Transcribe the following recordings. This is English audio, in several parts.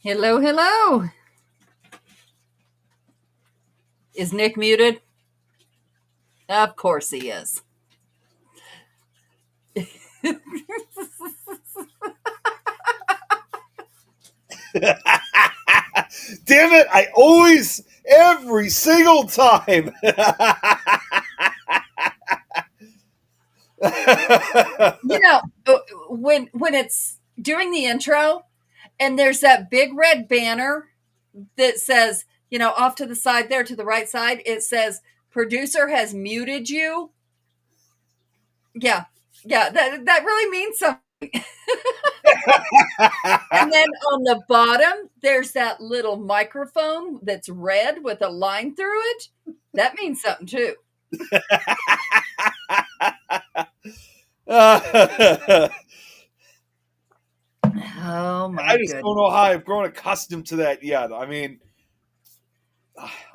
Hello, hello. Is Nick muted? Of course he is. Damn it, every single time. You know, when it's during the intro and there's that big red banner that says, off to the side there to the right side, it says producer has muted you. Yeah. Yeah, that really means something. And then on the bottom, there's that little microphone that's red with a line through it. That means something too. Oh my I just goodness. don't know how I've grown accustomed to that yet. I mean,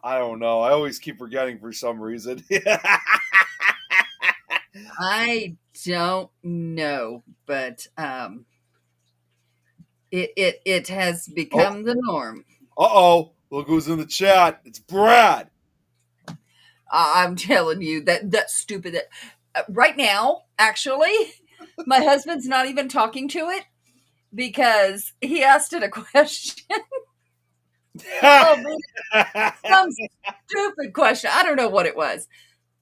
I don't know. I always keep forgetting for some reason. I don't know, but it has become the norm. Uh-oh. Look who's in the chat. It's Brad. I'm telling you that's stupid. Right now, actually, my husband's not even talking to it because he asked it a question. Oh, some stupid question. I don't know what it was,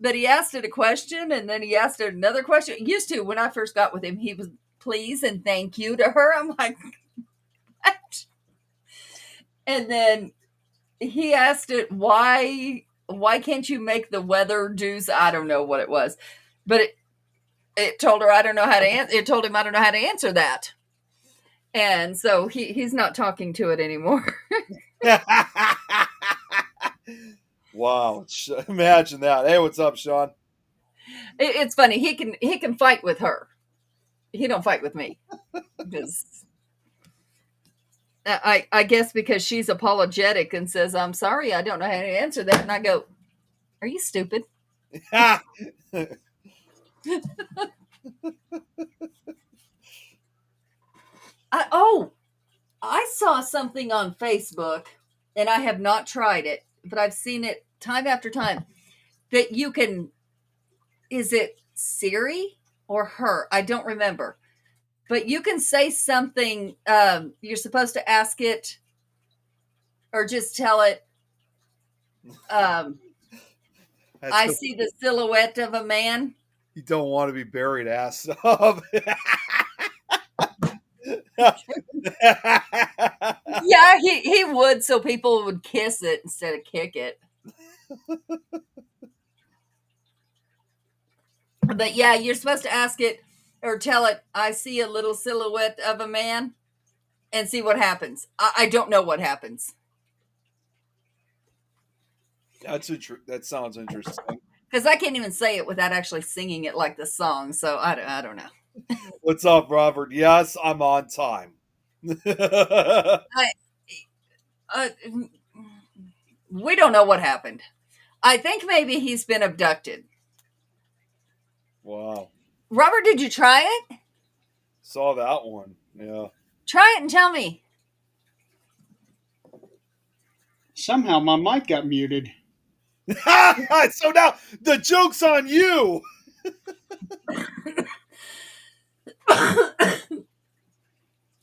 but he asked it a question and then he asked it another question. It used to, when I first got with him, he was please and thank you to her. I'm like, what? And then he asked it, why can't you make the weather do? I don't know what it was, but it told her I don't know how to answer. It told him I don't know how to answer that, and so he's not talking to it anymore. Wow! Imagine that. Hey, what's up, Sean? It's funny. He can fight with her. He don't fight with me because I guess because she's apologetic and says I'm sorry I don't know how to answer that, and I go, are you stupid? I saw something on Facebook, and I have not tried it, but I've seen it time after time. That you can, is it Siri or her? I don't remember. But you can say something, you're supposed to ask it or just tell it, I see the silhouette of a man. You don't want to be buried ass up. Yeah, he would, so people would kiss it instead of kick it. But yeah, you're supposed to ask it or tell it, I see a little silhouette of a man, and see what happens. I don't know what happens. That sounds interesting. Because I can't even say it without actually singing it like the song. So I don't know. What's up, Robert? Yes, I'm on time. I, uh, we don't know what happened. I think maybe he's been abducted. Wow. Robert, did you try it? Saw that one. Yeah. Try it and tell me. Somehow my mic got muted. So now the joke's on you.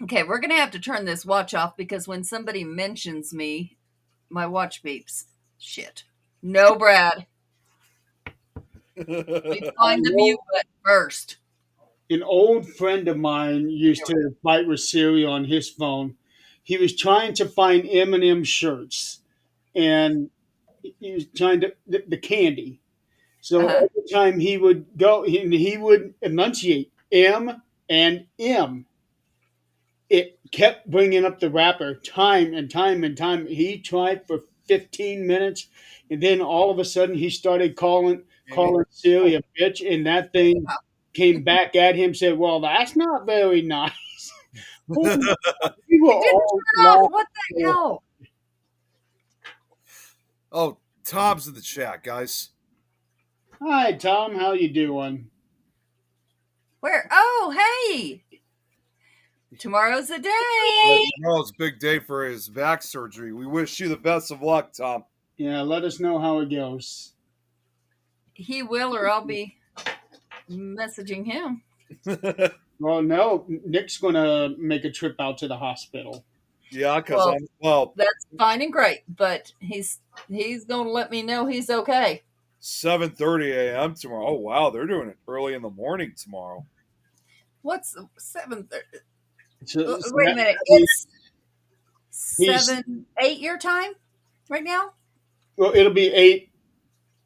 Okay, we're going to have to turn this watch off because when somebody mentions me, my watch beeps. Shit. No, Brad. You find the mute button first. An old friend of mine used to fight with Siri on his phone. He was trying to find M&M shirts, and he was trying to the candy. So every time he would go, he would enunciate M and M. It kept bringing up the wrapper time and time and time. He tried for 15 minutes, and then all of a sudden he started calling Siri a bitch, and that thing came back at him. Said, "Well, that's not very nice." We were all Turn off. What the hell? Oh, Tom's in the chat, guys. Hi, Tom. How you doing? Where? Oh, hey. Tomorrow's the Yeah, day. tomorrow's a big day for his back surgery. We wish you the best of luck, Tom. Yeah, let us know how it goes. He will, or I'll be messaging him. Well, no, Nick's going to make a trip out to the hospital. Yeah, because Well, that's fine and great, but he's going to let me know he's okay. 7:30 a.m. tomorrow. Oh wow, they're doing it early in the morning tomorrow. What's 7:30? So Wait a minute. he's- It's 8 your time right now. Well, it'll be 8.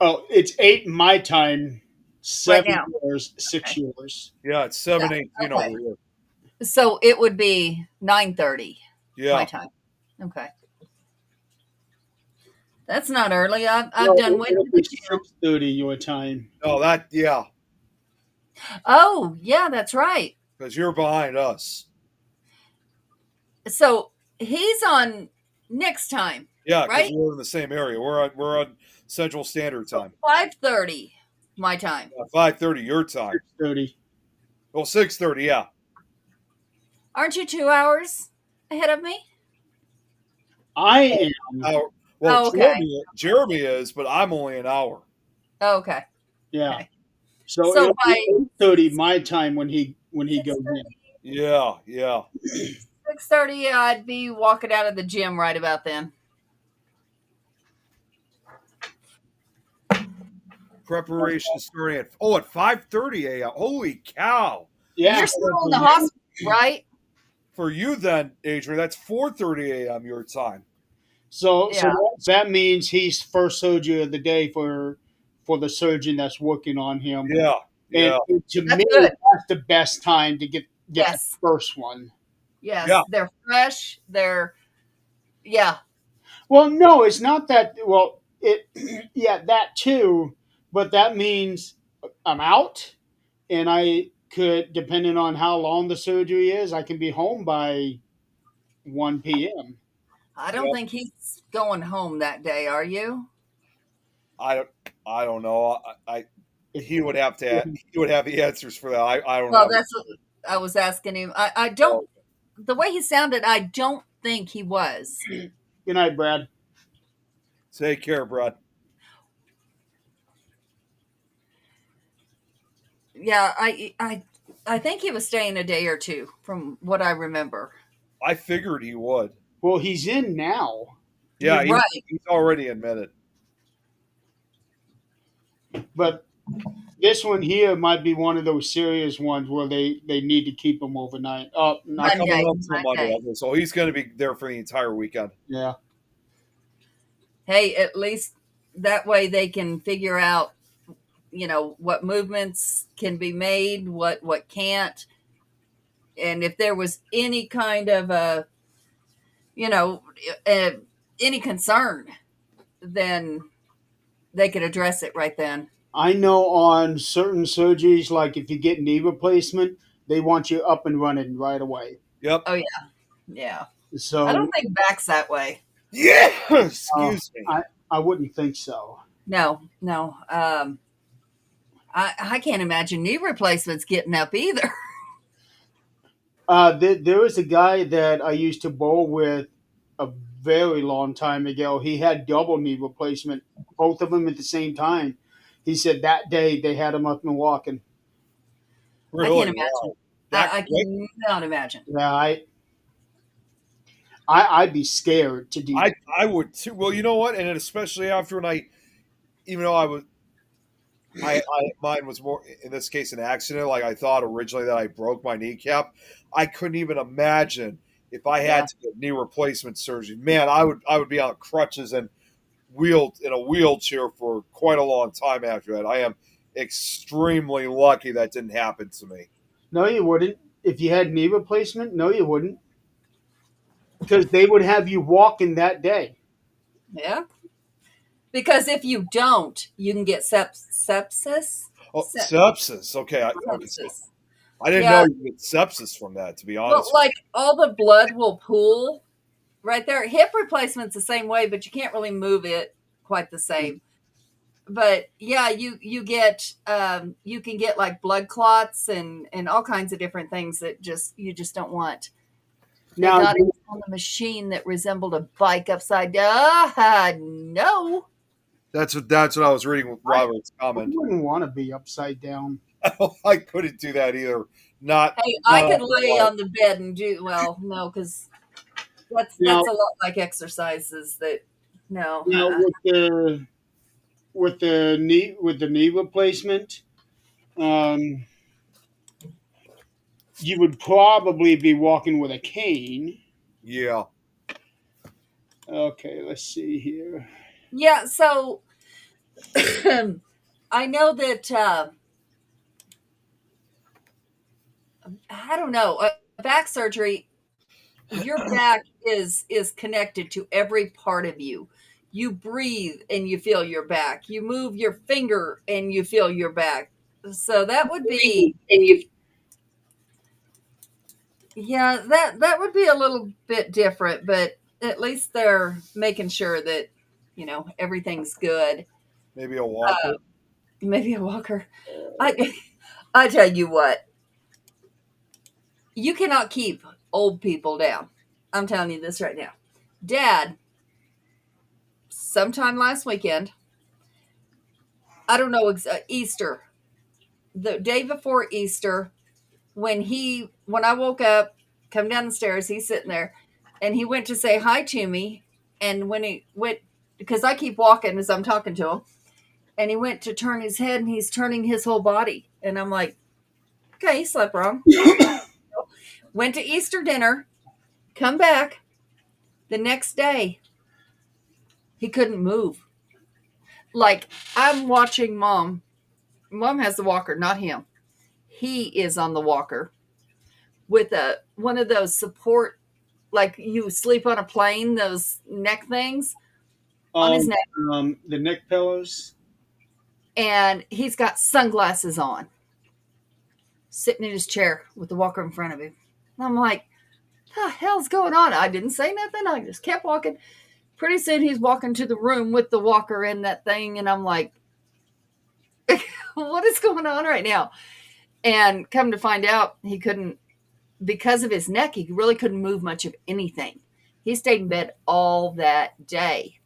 Oh, it's 8 my time, 7 now. yours, 6 yours. Yeah, it's 7:18 okay. over here. So it would be 9:30 Yeah, my time. Okay. That's not early. I've No, done way it'll too be much. 6:30 your time. no, Oh, yeah, that's right. because you're behind us. So he's on next time, Yeah, because right? we're in the same area. We're on Central Standard Time. 5:30 my time. 5:30 your time. 6:30. Well, 6:30. Yeah. Aren't you 2 hours ahead of me? I am. Well, Oh, okay. Jeremy is, but I'm only an hour. Oh, okay. Yeah. Okay. So So it'll by be 8:30 my time when he goes in. Yeah, yeah. 6:30, I'd be walking out of the gym right about then. Preparation starting at 5:30 a.m. Holy cow! Yeah. You're still in the hospital, right? For you then, Adrian, that's 4:30 a.m. your time. So Yeah. that means he's first surgery of the day for the surgeon that's working on him. Yeah, yeah. And to That's me, good. that's the best time to get Yes. the first one. Yes. Yeah. They're fresh. Yeah. Well, no, it's not that. Well, yeah, that too, but that means I'm out, and I could, depending on how long the surgery is, I can be home by 1 p.m. I don't think he's going home that day, are you? I don't know. He would have the answers for that. I don't Well, know. that's what I was asking him. I don't, the way he sounded, I don't think he was. Good night, Brad. Take care, Brad. Yeah, I think he was staying a day or two from what I remember. I figured he would. Well, he's in now, Yeah, Right. he's already admitted. but this one here might be one of those serious ones where they need to keep him overnight. Oh, not Monday. Coming up till Monday. Monday, so he's going to be there for the entire weekend. yeah. Hey, at least that way they can figure out, what movements can be made, what can't. And if there was any kind of any concern, then they could address it right then. I know on certain surgeries, like if you get knee replacement, they want you up and running right away. Yep. Oh, yeah. So I don't think back's that way. Yeah. Excuse me. I wouldn't think so. No. I can't imagine knee replacements getting up either. There was a guy that I used to bowl with a very long time ago. He had double knee replacement, both of them at the same time. He said that day they had him up and walking. Really? I can't imagine. Wow. That I quick? cannot imagine. Yeah, I'd be scared to do that. I would too. Well, you know what? And especially after even though mine was more in this case an accident. Like I thought originally that I broke my kneecap. I couldn't even imagine if I had to get knee replacement surgery. Man, I would be on crutches and in a wheelchair for quite a long time after that. I am extremely lucky that didn't happen to me. No, you wouldn't. If you had knee replacement, no, you wouldn't. Because they would have you walking that day. Yeah. Because if you don't, you can get sepsis. Oh, sepsis. Okay, Sepsis. I didn't know you could get sepsis from that. To be Well, honest, like all the blood will pool right there. Hip replacement's the same way, but you can't really move it quite the same. But yeah, you get you can get like blood clots and all kinds of different things that you just don't want. They Now, got him on the machine that resembled a bike upside down. No. That's what I was reading with Robert's I comment. wouldn't want to be upside down. I couldn't do that either. Not. Hey, I not could on lay the on the bed and do well. No, because Now, that's a lot like exercises. That no. now with the knee replacement, um, you would probably be walking with a cane. Yeah. Okay, let's see here. Yeah. So I know that I don't know back surgery. Your back is connected to every part of you. You breathe and you feel your back. You move your finger and you feel your back. So that would be yeah, that would be a little bit different, but at least they're making sure that everything's good. Maybe a walker. Maybe a walker. I I tell you what, you cannot keep old people down. I'm telling you this right now. Dad, sometime last weekend, I don't know, Easter, the day before Easter, when I woke up, come down the stairs, he's sitting there, and he went to say hi to me, and when he went, because I keep walking as I'm talking to him, and he went to turn his head, and he's turning his whole body, and I'm like, okay, he slept wrong. Went to Easter dinner, come back, the next day, he couldn't move. Like, I'm watching Mom. Mom has the walker, not him. He is on the walker with one of those support, like you sleep on a plane, those neck things on his neck. The neck pillows. And he's got sunglasses on, sitting in his chair with the walker in front of him. And I'm like, what the hell's going on? I didn't say nothing. I just kept walking. Pretty soon he's walking to the room with the walker in that thing. And I'm like, what is going on right now? And come to find out, he couldn't, because of his neck, he really couldn't move much of anything. He stayed in bed all that day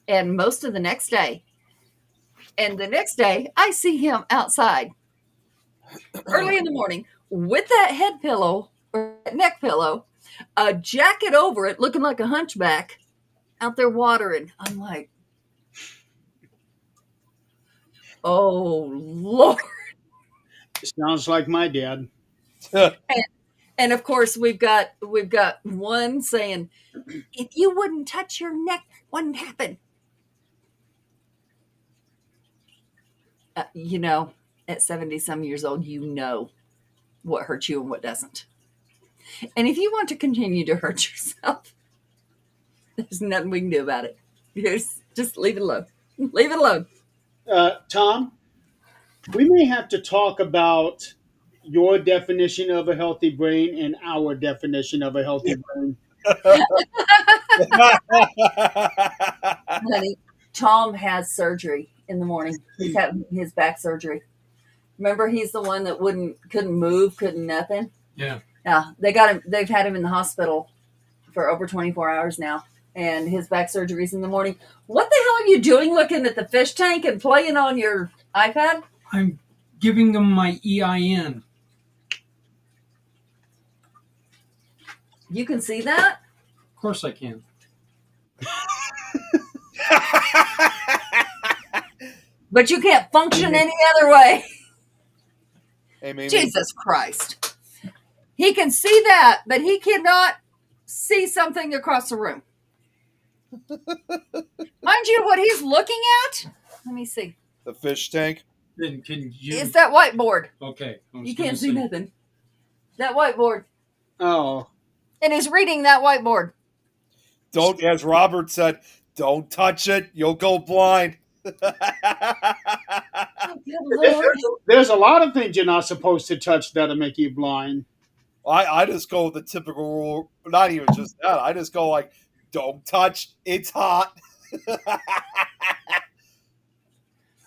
and most of the next day. And the next day, I see him outside early in the morning with that head pillow or neck pillow, a jacket over it, looking like a hunchback, out there watering. I'm like, oh, Lord. Sounds like my dad. And of course, we've got one saying, if you wouldn't touch your neck, wouldn't happen. At 70 some years old, what hurts you and what doesn't. And if you want to continue to hurt yourself, there's nothing we can do about it. Just leave it alone. Leave it alone. Tom, we may have to talk about your definition of a healthy brain and our definition of a healthy brain. Honey, Tom has surgery in the morning. He's having his back surgery. Remember, he's the one that couldn't move, couldn't nothing. Yeah. Yeah, they got him. They've had him in the hospital for over 24 hours now, and his back surgery's in the morning. What the hell are you doing, looking at the fish tank and playing on your iPad? I'm giving them my EIN. You can see that? Of course I can. But you can't function any other way. Hey, Mimi. Jesus Christ. He can see that, but he cannot see something across the room. Mind you, what he's looking at, let me see. The fish tank. Then can you? It's that whiteboard. Okay. You can't see nothing. That whiteboard. Oh, And he's reading that whiteboard. Don't, as Robert said, don't touch it. You'll go blind. Oh, good Lord. there's a lot of things you're not supposed to touch that'll make you blind. I just go with the typical rule. Not even just that. I just go like, don't touch. It's hot.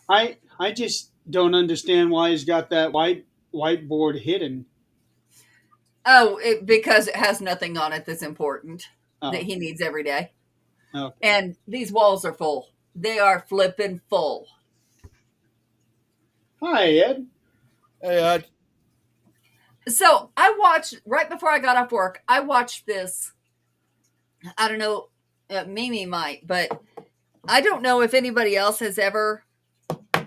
I just don't understand why he's got that whiteboard hidden. Oh, because it has nothing on it that's important Oh, that he needs every day. okay. And these walls are full. They are flipping full. Hi, Ed. Hey, Ed. So I watched right before I got off work. I watched this. I don't know, Mimi might, but I don't know if anybody else has ever.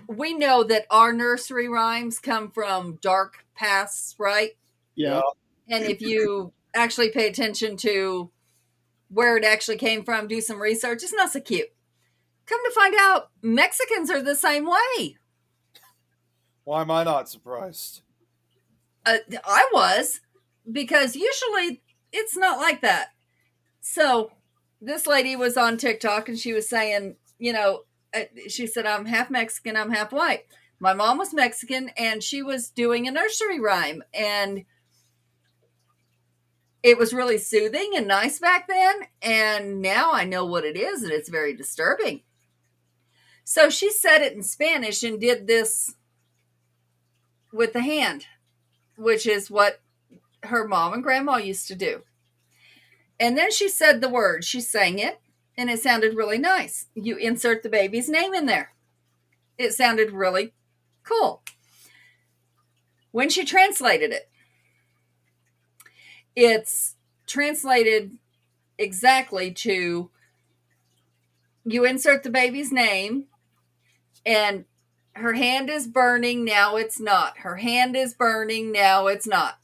We know that our nursery rhymes come from dark pasts, right? Yeah. And if you actually pay attention to where it actually came from, do some research, it's not so cute. Come to find out, Mexicans are the same way. Why am I not surprised? I was, because usually it's not like that. So this lady was on TikTok and she was saying, she said, I'm half Mexican, I'm half white. My mom was Mexican and she was doing a nursery rhyme, and it was really soothing and nice back then. And now I know what it is, and it's very disturbing. So she said it in Spanish and did this with the hand, which is what her mom and grandma used to do. And then she said the word, she sang it, and it sounded really nice. You insert the baby's name in there. It sounded really cool. When she translated it, it's translated exactly to you insert the baby's name, and her hand is burning, now it's not. Her hand is burning, now it's not.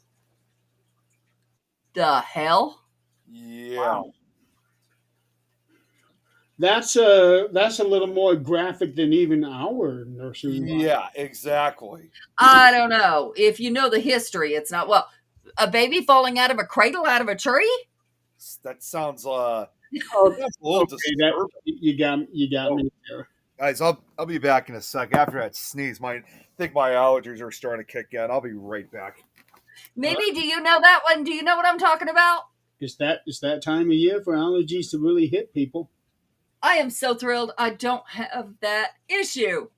The hell? Yeah. That's a little more graphic than even our nursery rhyme. Yeah, exactly. I don't know. If you know the history, it's not. Well, a baby falling out of a cradle out of a tree? That sounds Oh, that's a little okay, that, disturbing. you got me there. Guys, I'll be back in a sec. After that sneeze, I think my allergies are starting to kick in. I'll be right back. Maybe, do you know that one? Do you know what I'm talking about? It's that time of year for allergies to really hit people. I am so thrilled I don't have that issue.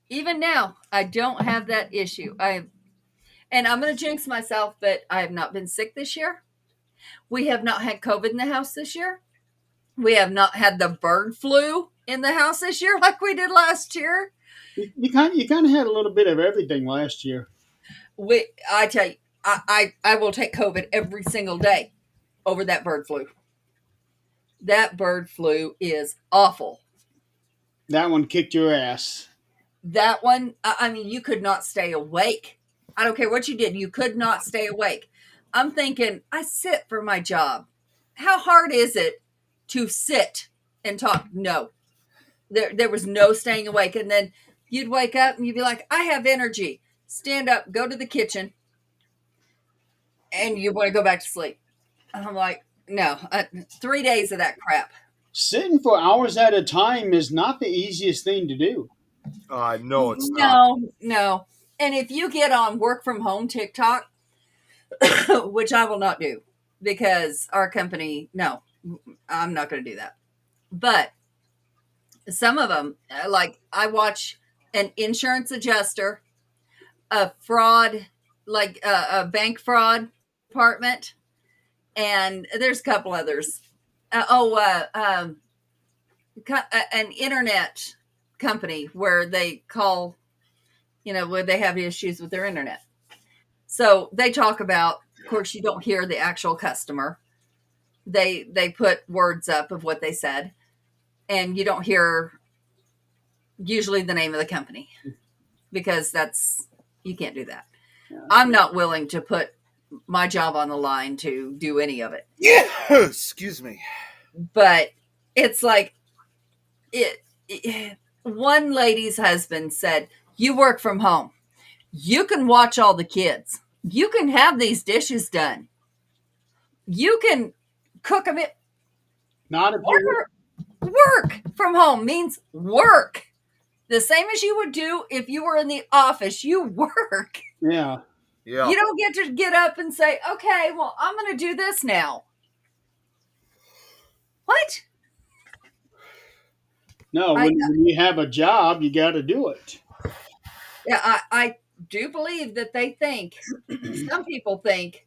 Even now, I don't have that issue. And I'm going to jinx myself, but I have not been sick this year. We have not had COVID in the house this year. We have not had the bird flu in the house this year like we did last year. You kind of had a little bit of everything last year. I tell you, I will take COVID every single day over that bird flu. That bird flu is awful. That one kicked your ass. That one, I mean, you could not stay awake. I don't care what you did, you could not stay awake. I'm thinking, I sit for my job. How hard is it to sit and talk? No. There was no staying awake. And then you'd wake up and you'd be like, I have energy. Stand up, go to the kitchen, and you want to go back to sleep. I'm like, no, 3 days of that crap. Sitting for hours at a time is not the easiest thing to do. No, it's not. No. And if you get on work from home TikTok, which I will not do because our company, no, I'm not going to do that. But some of them, like I watch an insurance adjuster, a fraud, like a bank fraud department, and there's a couple others. An internet company where they call, where they have issues with their internet. So they talk about, of course, you don't hear the actual customer. They put words up of what they said, and you don't hear usually the name of the company because you can't do that. Yeah. I'm not willing to put my job on the line to do any of it. Yeah, excuse me. But it's like one lady's husband said, you work from home. You can watch all the kids. You can have these dishes done. You can cook them. Not if you Work from home means work. The same as you would do if you were in the office. You work. Yeah. Yeah. You don't get to get up and say, okay, well, I'm going to do this now. What? No, when you have a job, you got to do it. Yeah, do believe that they think, some people think,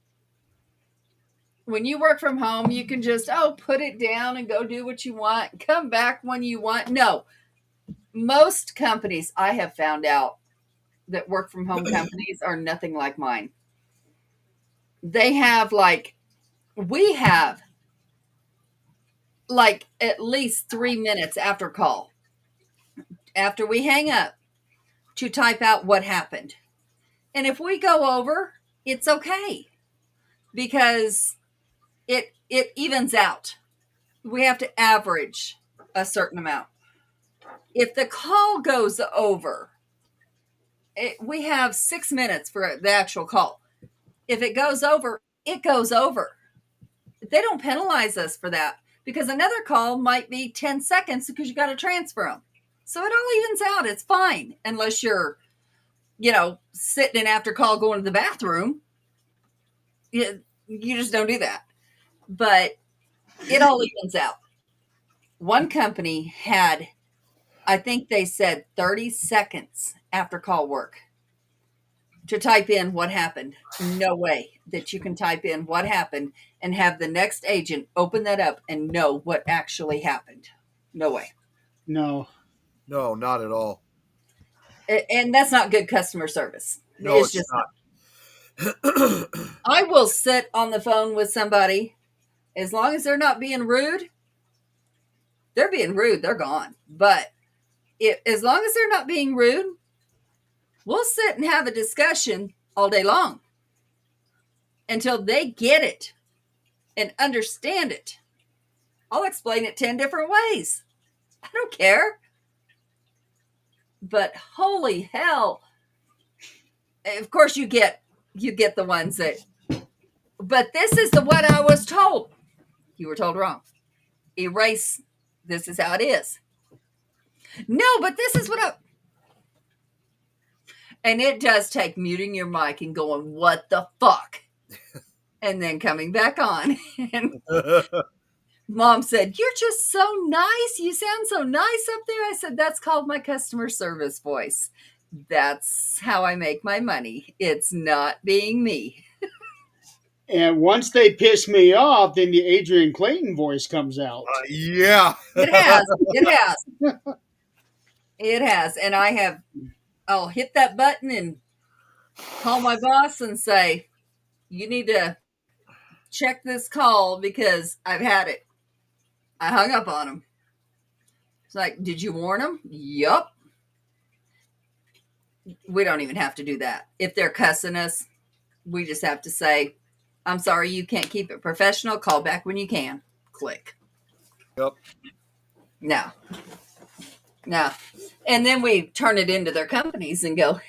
when you work from home, you can just, put it down and go do what you want, come back when you want. No, most companies I have found out that work from home companies are nothing like mine. They have we have at least 3 minutes after call, after we hang up, to type out what happened. And if we go over, it's okay because it evens out. We have to average a certain amount. If the call goes over, we have 6 minutes for the actual call. If it goes over, it goes over. They don't penalize us for that because another call might be 10 seconds because you got to transfer them. So it all evens out. It's fine unless you're, sitting in after call going to the bathroom. You just don't do that. But it all evens out. One company had, I think they said 30 seconds after call work to type in what happened. No way that you can type in what happened and have the next agent open that up and know what actually happened. No way. No. No, not at all. And that's not good customer service. No, it's just not. I will sit on the phone with somebody as long as they're not being rude. They're being rude, they're gone. But as long as they're not being rude, we'll sit and have a discussion all day long until they get it and understand it. I'll explain it 10 different ways. I don't care. But holy hell. Of course you get the ones that, but this is the what I was told. You were told wrong. Erase. This is how it is. No, but this is what and it does take muting your mic and going, what the fuck? And then coming back on. And Mom said, you're just so nice. You sound so nice up there. I said, that's called my customer service voice. That's how I make my money. It's not being me. And once they piss me off, then the Adrian Clayton voice comes out. Yeah. It has. It has. It has. And I'll hit that button and call my boss and say, you need to check this call because I've had it. I hung up on him. It's like, did you warn him? Yup. We don't even have to do that. If they're cussing us, we just have to say, I'm sorry, you can't keep it professional. Call back when you can. Click. Yep. No. And then we turn it into their companies and go,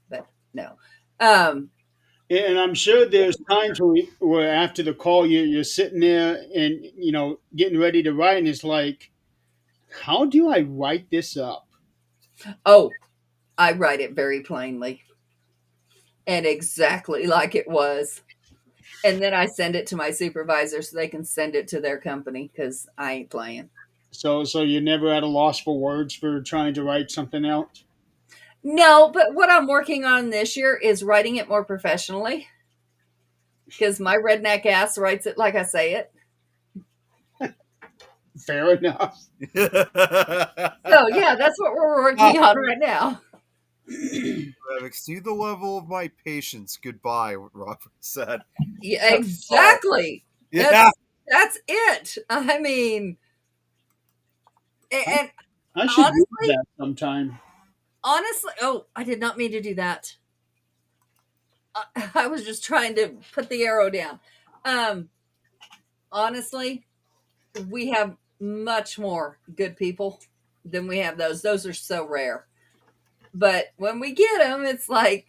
but no. And I'm sure there's times where after the call, you're sitting there and, getting ready to write, and it's like, how do I write this up? Oh, I write it very plainly and exactly like it was. And then I send it to my supervisor so they can send it to their company because I ain't playing. So you're never at a loss for words for trying to write something out? No, but what I'm working on this year is writing it more professionally because my redneck ass writes it like I say it. Fair enough. So yeah, that's what we're working on right now. Exceed the level of my patience. Goodbye, what Robert said. Yeah, exactly. Yeah. That's it. I mean, and I should honestly, do that sometime. Honestly, I did not mean to do that. I was just trying to put the arrow down. Honestly, we have much more good people than we have those. Those are so rare. But when we get them, it's like,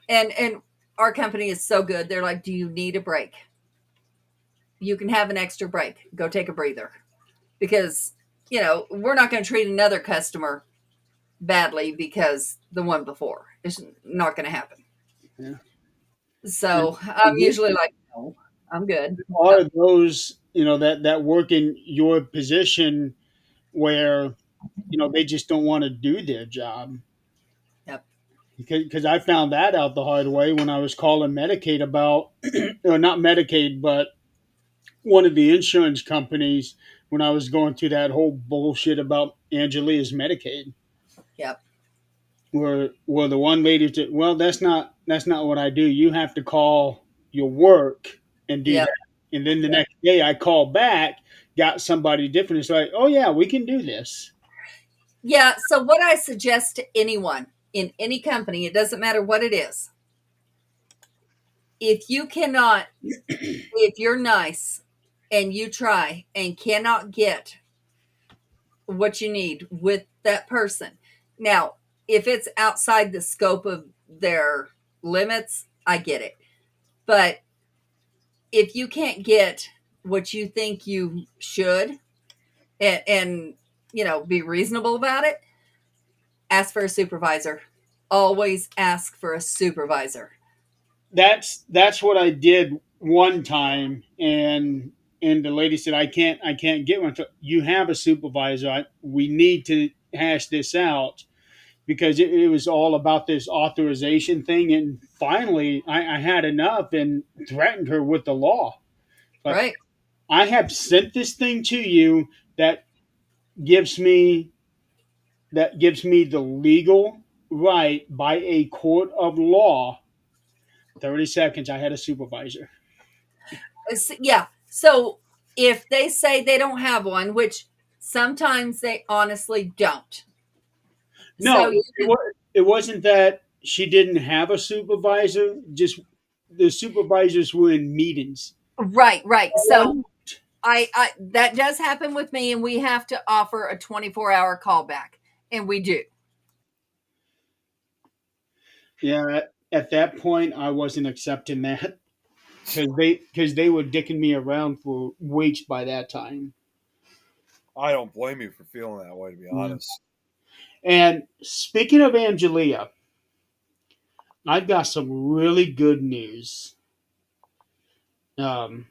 and our company is so good. They're like, do you need a break? You can have an extra break. Go take a breather. Because, we're not going to treat another customer badly because the one before. It's not going to happen. Yeah. So I'm usually like, no, I'm good. Are those, that work in your position where, they just don't want to do their job? because I found that out the hard way when I was calling Medicaid about, or not Medicaid, but one of the insurance companies when I was going through that whole bullshit about Angelia's Medicaid. Yep. Where the one lady said, "Well, that's not what I do. You have to call your work and do Yep. that." And then the next day, I called back, got somebody different. It's like, "Oh yeah, we can do this." Yeah. So what I suggest to anyone in any company, it doesn't matter what it is, if you cannot, if you're nice and you try and cannot get what you need with that person. Now, if it's outside the scope of their limits, I get it. But if you can't get what you think you should and be reasonable about it, ask for a supervisor. Always ask for a supervisor. That's what I did one time, and the lady said, I can't get one." So, you have a supervisor. We need to hash this out because it was all about this authorization thing. And finally, I had enough and threatened her with the law. But Right. I have sent this thing to you that gives me the legal right by a court of law. 30 seconds. I had a supervisor. Yeah. So if they say they don't have one, which sometimes they honestly don't. No, So it wasn't that she didn't have a supervisor. Just the supervisors were in meetings. right. So I that does happen with me, and we have to offer a 24-hour callback, and we do. Yeah, at that point, I wasn't accepting that because they were dicking me around for weeks by that time. I don't blame you for feeling that way, to be honest. And speaking of Angelia, I've got some really good news. Um,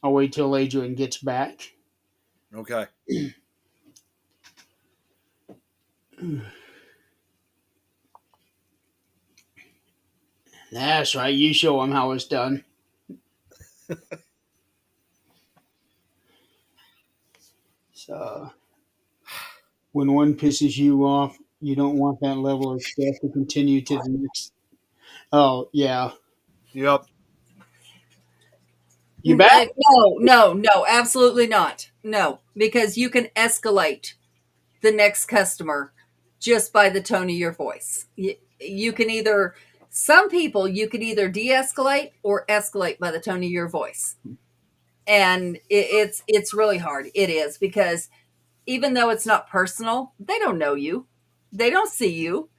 I'll wait till Adrian gets back. Okay. That's right. You show him how it's done. So, when one pisses you off, you don't want that level of stress to continue to the next. Oh, yeah. Yep. You back? No, absolutely not. No, because you can escalate the next customer just by the tone of your voice. You can either, some people, you can either de-escalate or escalate by the tone of your voice. And it's really hard. It is, because even though it's not personal, they don't know you. They don't see you.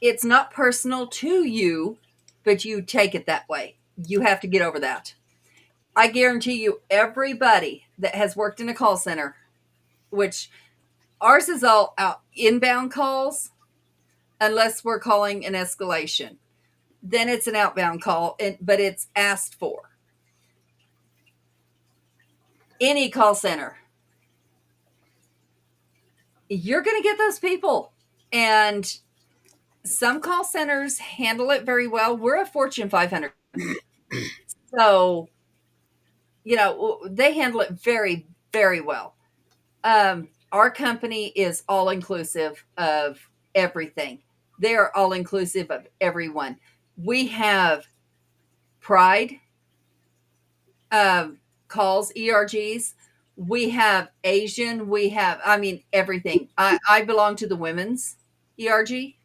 It's not personal to you, but you take it that way. You have to get over that. I guarantee you, everybody that has worked in a call center, which ours is all out inbound calls, unless we're calling an escalation. Then it's an outbound call, but it's asked for. Any call center, you're going to get those people. And some call centers handle it very well. We're a Fortune 500. So, they handle it very, very well. Our company is all inclusive of everything. They are all inclusive of everyone. We have Pride calls, ERGs. We have Asian. We have, everything. I belong to the women's ERG.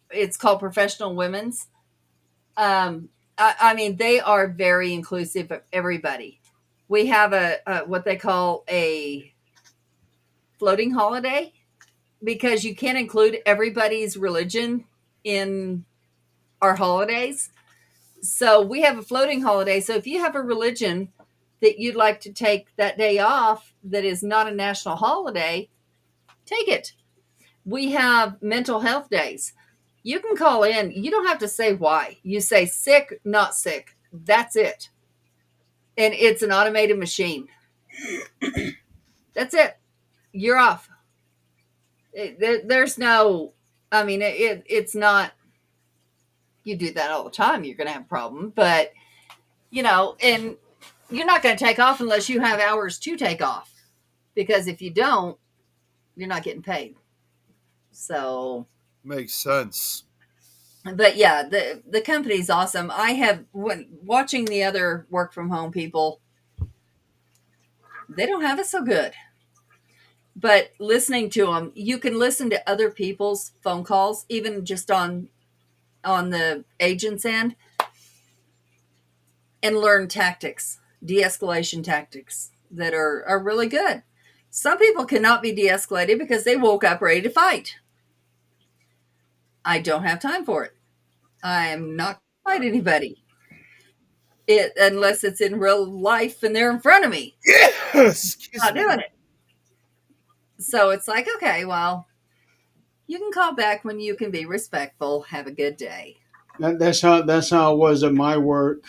It's called Professional Women's. They are very inclusive of everybody. We have a what they call a floating holiday, because you can't include everybody's religion in our holidays. So we have a floating holiday. So if you have a religion that you'd like to take that day off that is not a national holiday, take it. We have mental health days. You can call in. You don't have to say why. You say sick, not sick. That's it. And it's an automated machine. That's it. You're off. There's no, I mean, it's not, you do that all the time, you're going to have a problem. But, and you're not going to take off unless you have hours to take off. Because if you don't, you're not getting paid. So, Makes sense. but yeah, the company's awesome. I have, when watching the other work from home people, they don't have it so good. But listening to them, you can listen to other people's phone calls, even just on the agent's end, and learn tactics, de-escalation tactics that are really good. Some people cannot be de-escalated because they woke up ready to fight. I don't have time for it. I am not going to fight anybody. Unless it's in real life and they're in front of me. Excuse Not me. doing it. So it's like, okay, well, you can call back when you can be respectful. Have a good day. That's how it was at my work.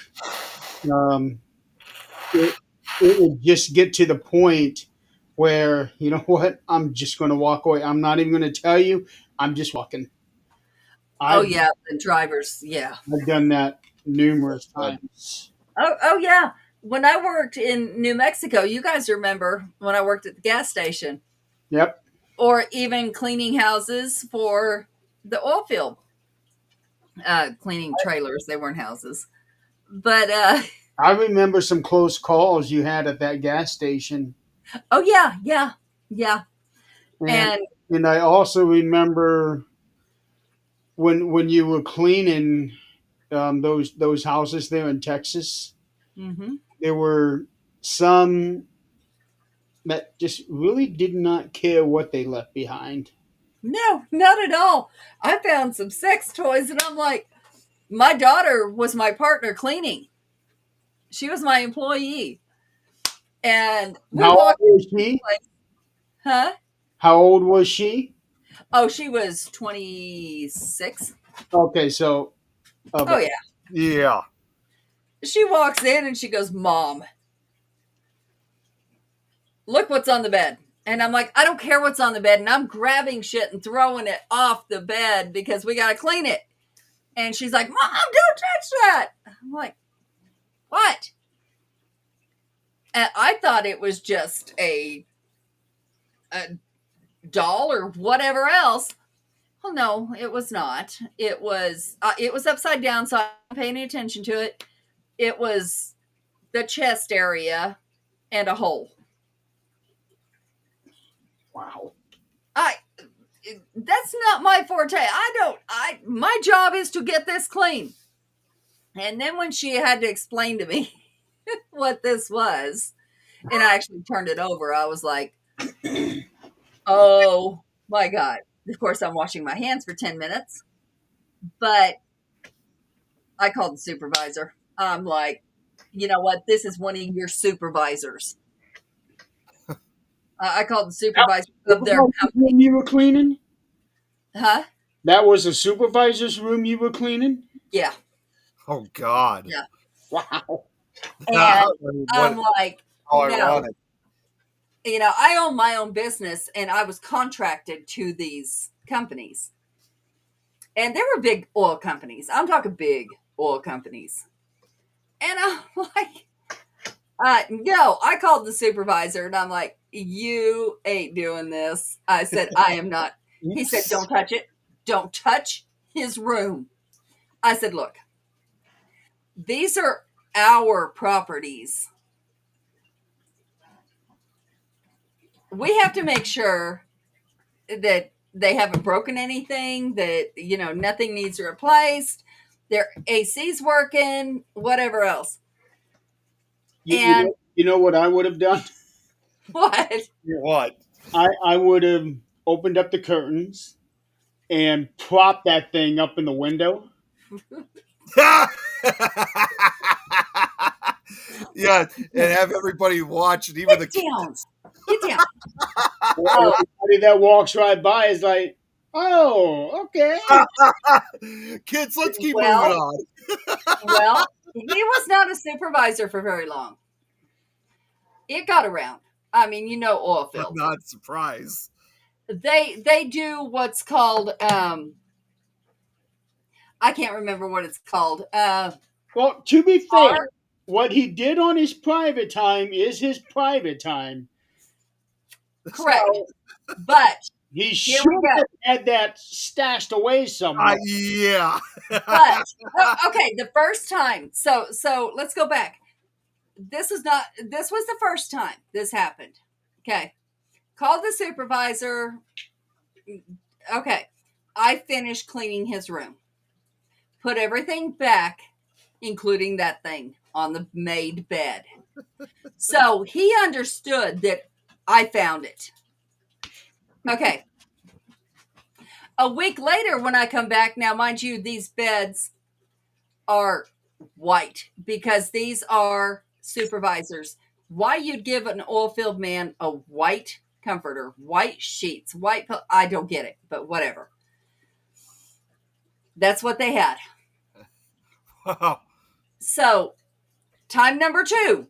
It, it would just get to the point where, you know what, I'm just going to walk away. I'm not even going to tell you. I'm just walking. Oh yeah, the drivers. Yeah. I've done that numerous times. Oh yeah. When I worked in New Mexico, you guys remember when I worked at the gas station, Yep. or even cleaning houses for the oil field, cleaning trailers. They weren't houses, but I remember some close calls you had at that gas station. oh yeah. And And I also remember when you were cleaning those houses there in Texas, mm-hmm. there were some that just really did not care what they left behind. No, not at all. I found some sex toys, and I'm like, my daughter was my partner cleaning. She was my employee, and we How old walked. was she? Like, huh? How old was she? Oh, she was 26. Okay, so Oh yeah. Yeah. She walks in and she goes, "Mom, look what's on the bed." And I'm like, I don't care what's on the bed. And I'm grabbing shit and throwing it off the bed because we got to clean it. And she's like, "Mom, don't touch that." I'm like, what? And I thought it was just a doll or whatever else. Well, no, it was not. It was upside down, so I'm paying attention to it. It was the chest area and a hole. wow. That's not my forte. My job is to get this clean. And then when she had to explain to me what this was, and I actually turned it over, I was like, oh my God. Of course, I'm washing my hands for 10 minutes, but I called the supervisor. I'm like, you know what? This is one of your supervisors. I called the supervisor of their company. Room you were cleaning? Huh? That was the supervisor's room you were cleaning? Yeah. Oh God. Yeah. Wow. And I'm What? like, How no. ironic. I own my own business, and I was contracted to these companies. And they were big oil companies. I'm talking big oil companies. And I'm like, no, I called the supervisor, and I'm like, you ain't doing this. I said, I am not. He said, don't touch it. Don't touch his room. I said, look, these are our properties. We have to make sure that they haven't broken anything, that, nothing needs replaced, their AC's working, whatever else. And You know what I would have done? what? What? I would have opened up the curtains and propped that thing up in the window. Yeah, and have everybody watch, and even the Get down. Get down. Everybody that walks right by is like, oh, okay. kids. Let's keep Well- moving on. Well, he was not a supervisor for very long. It got around. I mean, oil I'm fields. not surprised. They do what's called I can't remember what it's called. Well, to be fair, what he did on his private time is his private time. Correct. So But he here should we go. have had that stashed away somewhere. Yeah. But okay, the first time. So let's go back. This was the first time this happened. Okay. Called the supervisor. Okay. I finished cleaning his room. Put everything back, including that thing on the made bed. So he understood that I found it. Okay. A week later, when I come back, now, mind you, these beds are white because these are supervisors. Why you'd give an oil-filled man a white comforter, white sheets, I don't get it, but whatever. That's what they had. Wow. So, time number 2.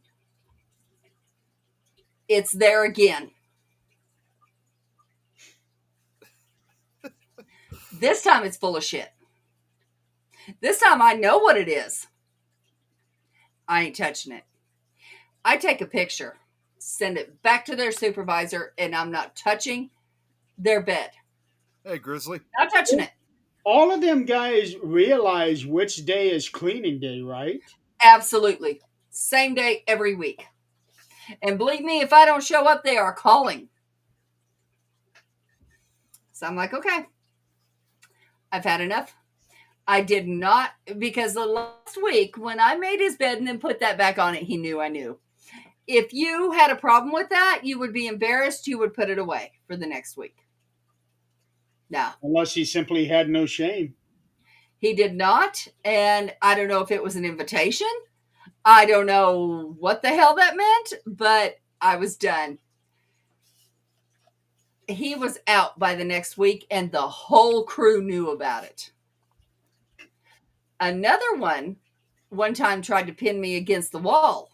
It's there again. This time it's full of shit. This time I know what it is. I ain't touching it. I take a picture, send it back to their supervisor, and I'm not touching their bed. Hey, Grizzly. Not touching it. All of them guys realize which day is cleaning day, right? Absolutely. Same day every week. And believe me, if I don't show up, they are calling. So I'm like, okay, I've had enough. I did not, because the last week when I made his bed and then put that back on it, he knew I knew. If you had a problem with that, you would be embarrassed. You would put it away for the next week. No, Unless he simply had no shame. he did not. And I don't know if it was an invitation. I don't know what the hell that meant, but I was done. He was out by the next week, and the whole crew knew about it. Another one time tried to pin me against the wall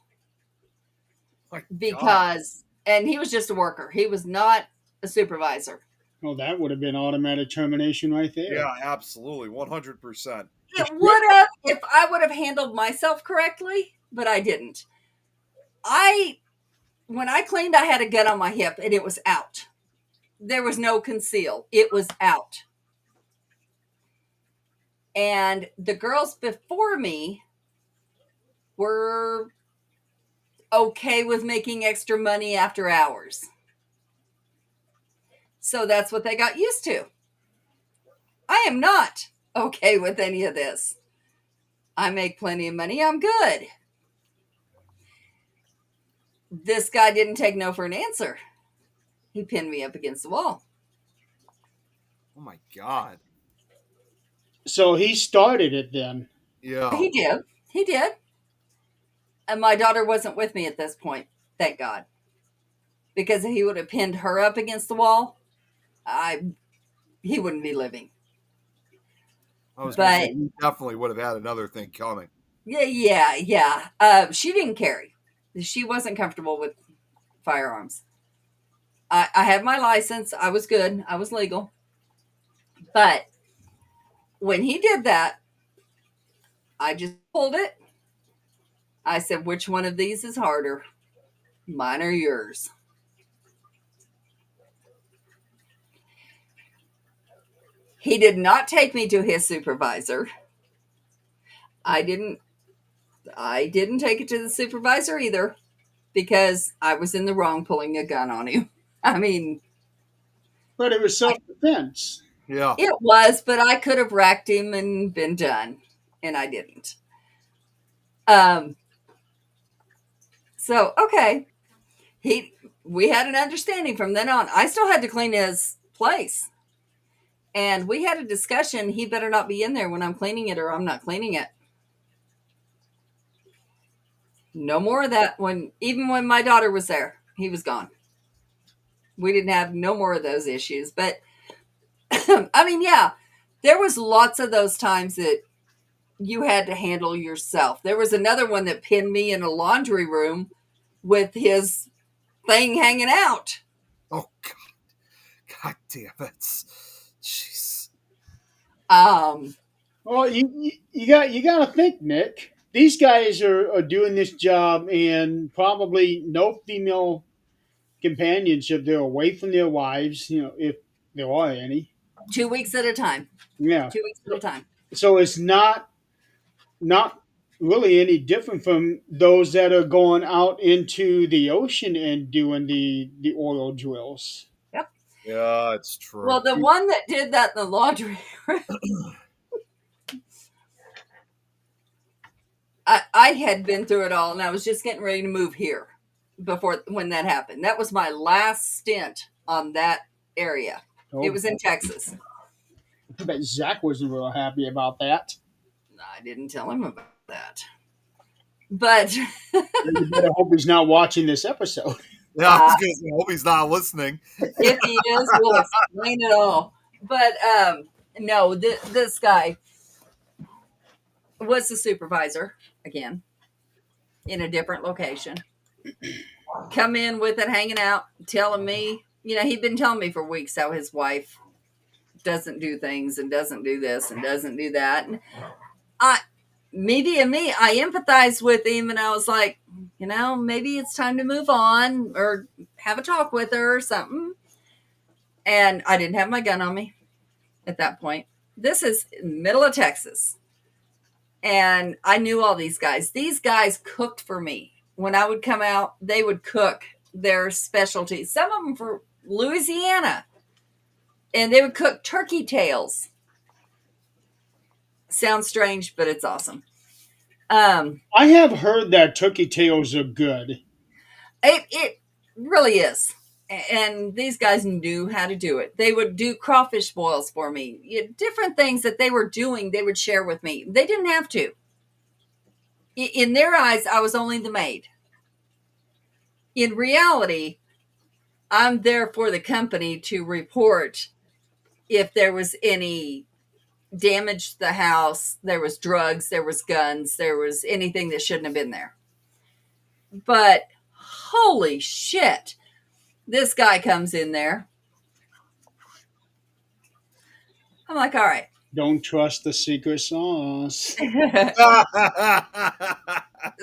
because, and he was just a worker. He was not a supervisor. Well, that would have been automatic termination right there. Yeah, absolutely. 100%. It would have if I would have handled myself correctly, but I didn't. When I cleaned, I had a gun on my hip and it was out. There was no conceal. It was out. And the girls before me were okay with making extra money after hours. So that's what they got used to. I am not okay with any of this. I make plenty of money. I'm good. This guy didn't take no for an answer. He pinned me up against the wall. Oh my God. So he started it then. Yeah. He did. He did. And my daughter wasn't with me at this point. Thank God. Because if he would have pinned her up against the wall, he wouldn't be living. I was gonna say, he definitely would have had another thing coming. Yeah. She didn't carry. She wasn't comfortable with firearms. I had my license. I was good. I was legal. But when he did that, I just pulled it. I said, which one of these is harder? Mine or yours? He did not take me to his supervisor. I didn't take it to the supervisor either because I was in the wrong pulling a gun on him. I mean, but it was self-defense. Yeah. It was, but I could have racked him and been done, and I didn't. So, okay. We had an understanding from then on. I still had to clean his place. And we had a discussion. He better not be in there when I'm cleaning it or I'm not cleaning it. No more of that. Even when my daughter was there, he was gone. We didn't have no more of those issues. But, I mean, yeah, there was lots of those times that you had to handle yourself. There was another one that pinned me in a laundry room with his thing hanging out. Oh, God damn it. Jeez. Well, you got to think, Nick. These guys are doing this job, and probably no female companionship. They're away from their wives, if there are any. 2 weeks at a time. Yeah. 2 weeks at a time. So it's not really any different from those that are going out into the ocean and doing the oil drills. Yep. Yeah, it's true. Well, the one that did that in the laundry I had been through it all, and I was just getting ready to move here when that happened. That was my last stint on that area. Oh, It was in Texas. I bet Zach wasn't real happy about that. I didn't tell him about that. But You better hope he's not watching this episode. Yeah, I was gonna say, I hope he's not listening. if he is, we'll explain it all. But no, this guy was the supervisor again in a different location. Come in with it, hanging out, telling me, he'd been telling me for weeks how his wife doesn't do things and doesn't do this and doesn't do that. And I empathized with him, and I was like, maybe it's time to move on or have a talk with her or something. And I didn't have my gun on me at that point. This is in the middle of Texas. And I knew all these guys. These guys cooked for me. When I would come out, they would cook their specialties. Some of them for Louisiana. And they would cook turkey tails. Sounds strange, but it's awesome. I have heard that turkey tails are good. It really is. And these guys knew how to do it. They would do crawfish boils for me. Different things that they were doing, they would share with me. They didn't have to. In their eyes, I was only the maid. In reality, I'm there for the company to report if there was any damage to the house, there was drugs, there was guns, there was anything that shouldn't have been there. But holy shit, this guy comes in there. I'm like, all right. Don't trust the secret sauce.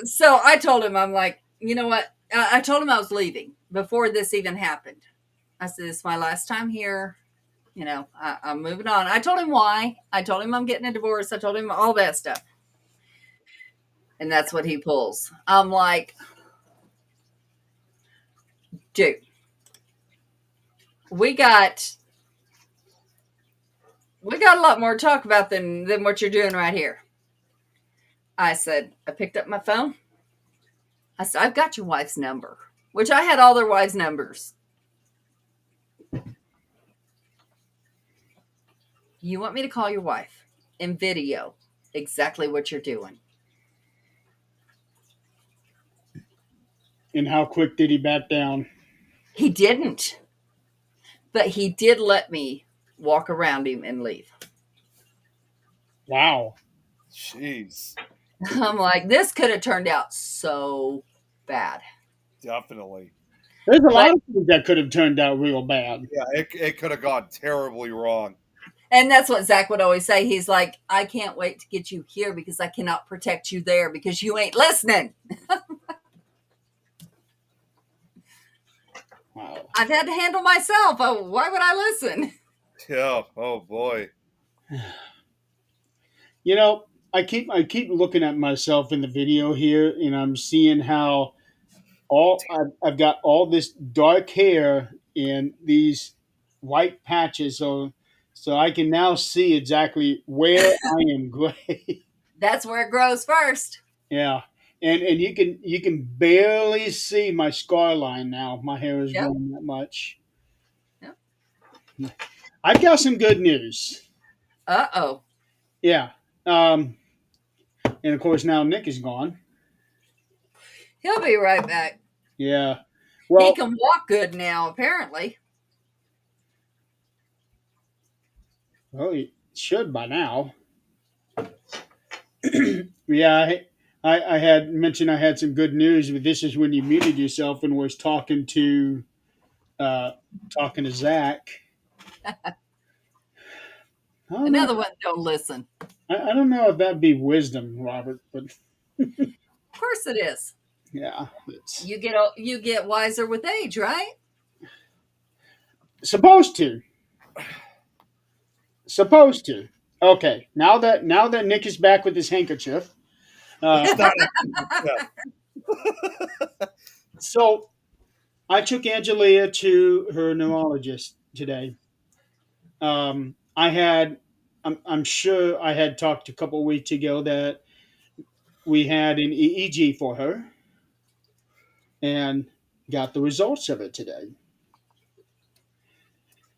So I told him, I'm like, you know what? I told him I was leaving before this even happened. I said, this is my last time here. I'm moving on. I told him why. I told him I'm getting a divorce. I told him all that stuff. And that's what he pulls. I'm like, dude, we got a lot more to talk about than what you're doing right here. I said, I picked up my phone. I said, I've got your wife's number, which I had all their wives' numbers. You want me to call your wife and video exactly what you're doing. And how quick did he back down? He didn't. But he did let me walk around him and leave. Wow. Jeez. I'm like, this could have turned out so bad. Definitely. There's a lot of things that could have turned out real bad. Yeah, it could have gone terribly wrong. And that's what Zach would always say. He's like, I can't wait to get you here because I cannot protect you there because you ain't listening. Wow. I've had to handle myself. Oh, why would I listen? Yeah. Oh boy. I keep looking at myself in the video here, and I'm seeing how I've got all this dark hair and these white patches, so I can now see exactly where I am gray. That's where it grows first. Yeah, and you can barely see my scar line now. My hair is growing that much. Yep. I've got some good news. Uh-oh. Yeah. And of course now Nick is gone. He'll be right back. Yeah. Well, He can walk good now, apparently. well, he should by now. Yeah, I had mentioned I had some good news, but this is when you muted yourself and was talking to Zach. I don't know. Another one, don't listen. I don't know if that'd be wisdom, Robert, but Of course it is. yeah, it's You get wiser with age, right? supposed to. Supposed to. Okay, now that Nick is back with his handkerchief, It's not. so I took Angelia to her neurologist today. I had, I'm sure I had talked a couple of weeks ago that we had an EEG for her and got the results of it today.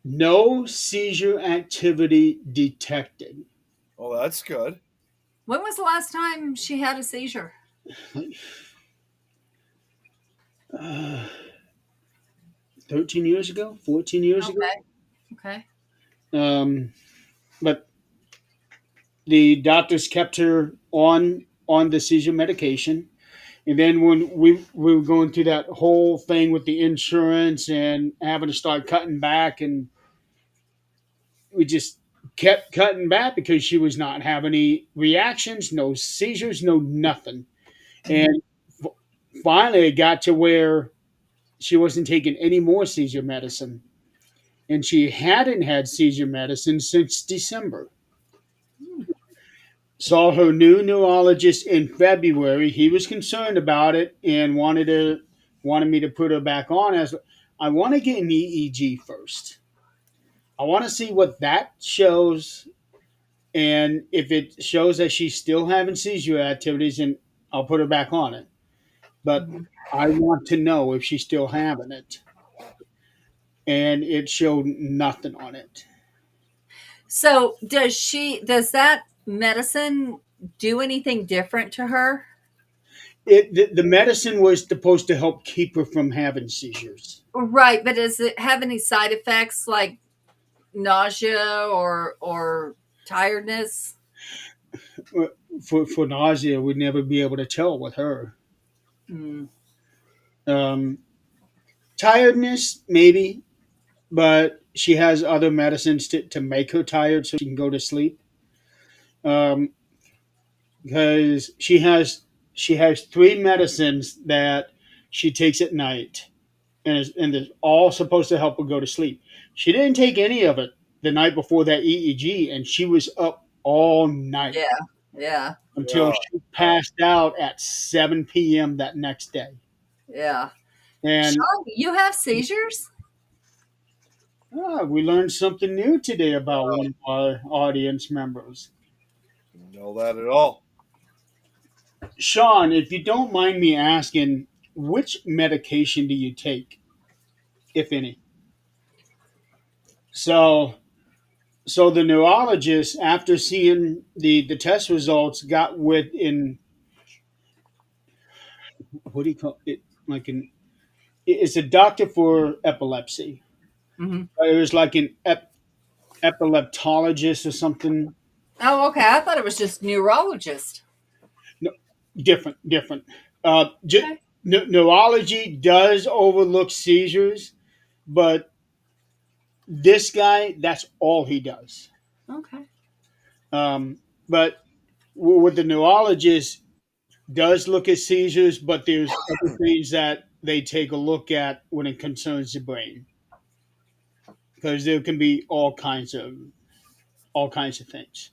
No seizure activity detected. Well, that's good. When was the last time she had a seizure? Uh, 13 years ago, 14 years ago. Okay. Okay. But the doctors kept her on the seizure medication. And then when we were going through that whole thing with the insurance and having to start cutting back, and we just kept cutting back because she was not having any reactions, no seizures, no nothing. And f- finally, it got to where she wasn't taking any more seizure medicine, and she hadn't had seizure medicine since December. Saw her new neurologist in February. He was concerned about it and wanted me to put her back on. As I want to get an EEG first. I want to see what that shows, and if it shows that she's still having seizure activities, and I'll put her back on it. But Mhm. I want to know if she's still having it, and it showed nothing on it. So does that medicine do anything different to her? The medicine was supposed to help keep her from having seizures. Right, but does it have any side effects like nausea or tiredness? For nausea, we'd never be able to tell with her. Mm. Um, Tiredness, maybe, but she has other medicines to make her tired so she can go to sleep. Um, because she has three medicines that she takes at night, and it's all supposed to help her go to sleep. She didn't take any of it the night before that EEG, and she was up all night Yeah. Yeah. until Yeah. she passed out at 7 p.m. that next day. Yeah. And Sean, you have seizures? we learned something new today about one of our audience members. Didn't know that at all. Sean, if you don't mind me asking, which medication do you take, if any? So, so the neurologist, after seeing the test results, got with in what do you call it? Like an it's a doctor for epilepsy. Mm-hmm. It was like an epileptologist or something. Oh, okay. I thought it was just neurologist. No, different. Uh, j- Okay. Neurology does overlook seizures, but this guy, that's all he does. Okay. But with the neurologist, does look at seizures, but there's other things that they take a look at when it concerns the brain, because there can be all kinds of things.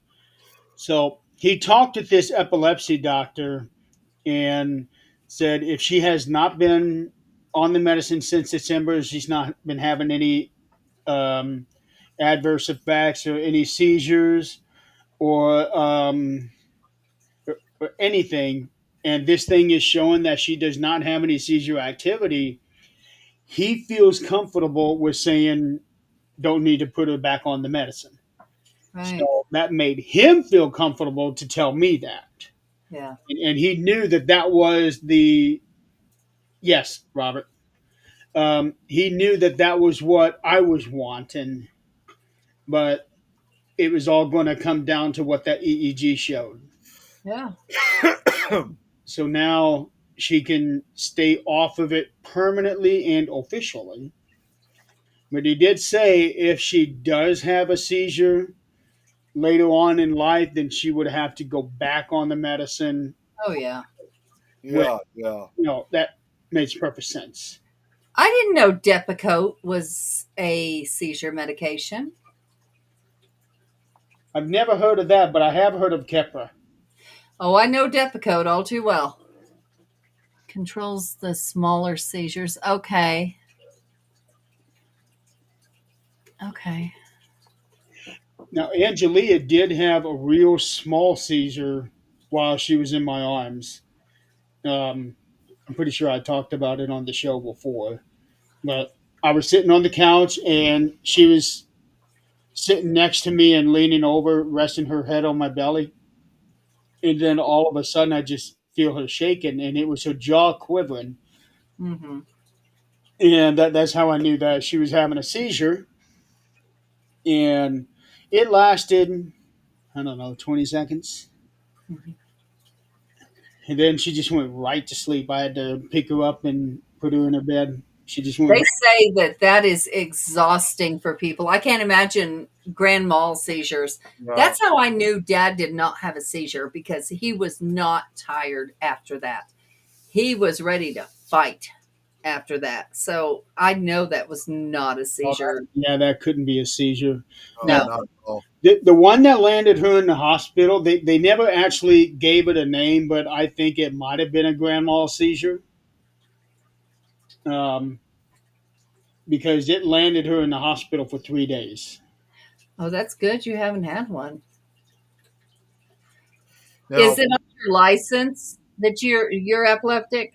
So he talked with this epilepsy doctor and said if she has not been on the medicine since December, she's not been having any um, adverse effects or any seizures or, or anything, and this thing is showing that she does not have any seizure activity, he feels comfortable with saying don't need to put her back on the medicine. Right. So that made him feel comfortable to tell me that. Yeah. And he knew that was the yes, Robert. He knew that was what I was wanting, but it was all going to come down to what that EEG showed. Yeah. So now she can stay off of it permanently and officially. But he did say if she does have a seizure later on in life, then she would have to go back on the medicine. Oh yeah. Which, Yeah. that makes perfect sense. I didn't know Depakote was a seizure medication. I've never heard of that, but I have heard of Keppra. Oh, I know Depakote all too well. Controls the smaller seizures. Okay. Okay. Now, Angelia did have a real small seizure while she was in my arms. I'm pretty sure I talked about it on the show before. But I was sitting on the couch and she was sitting next to me and leaning over, resting her head on my belly. And then all of a sudden, I just feel her shaking, and it was her jaw quivering. Mm-hmm. And that's how I knew that she was having a seizure. And it lasted, I don't know, 20 seconds. Mm-hmm. And then she just went right to sleep. I had to pick her up and put her in her bed. She just went. They say that is exhausting for people. I can't imagine grand mal seizures. No. That's how I knew Dad did not have a seizure, because he was not tired after that. He was ready to fight after that. So I know that was not a seizure. Yeah, that couldn't be a seizure. No. Not at all. The one that landed her in the hospital, they never actually gave it a name, but I think it might have been a grand mal seizure. Because it landed her in the hospital for 3 days. Oh, that's good. You haven't had one. Now, Is it on your license that you're epileptic?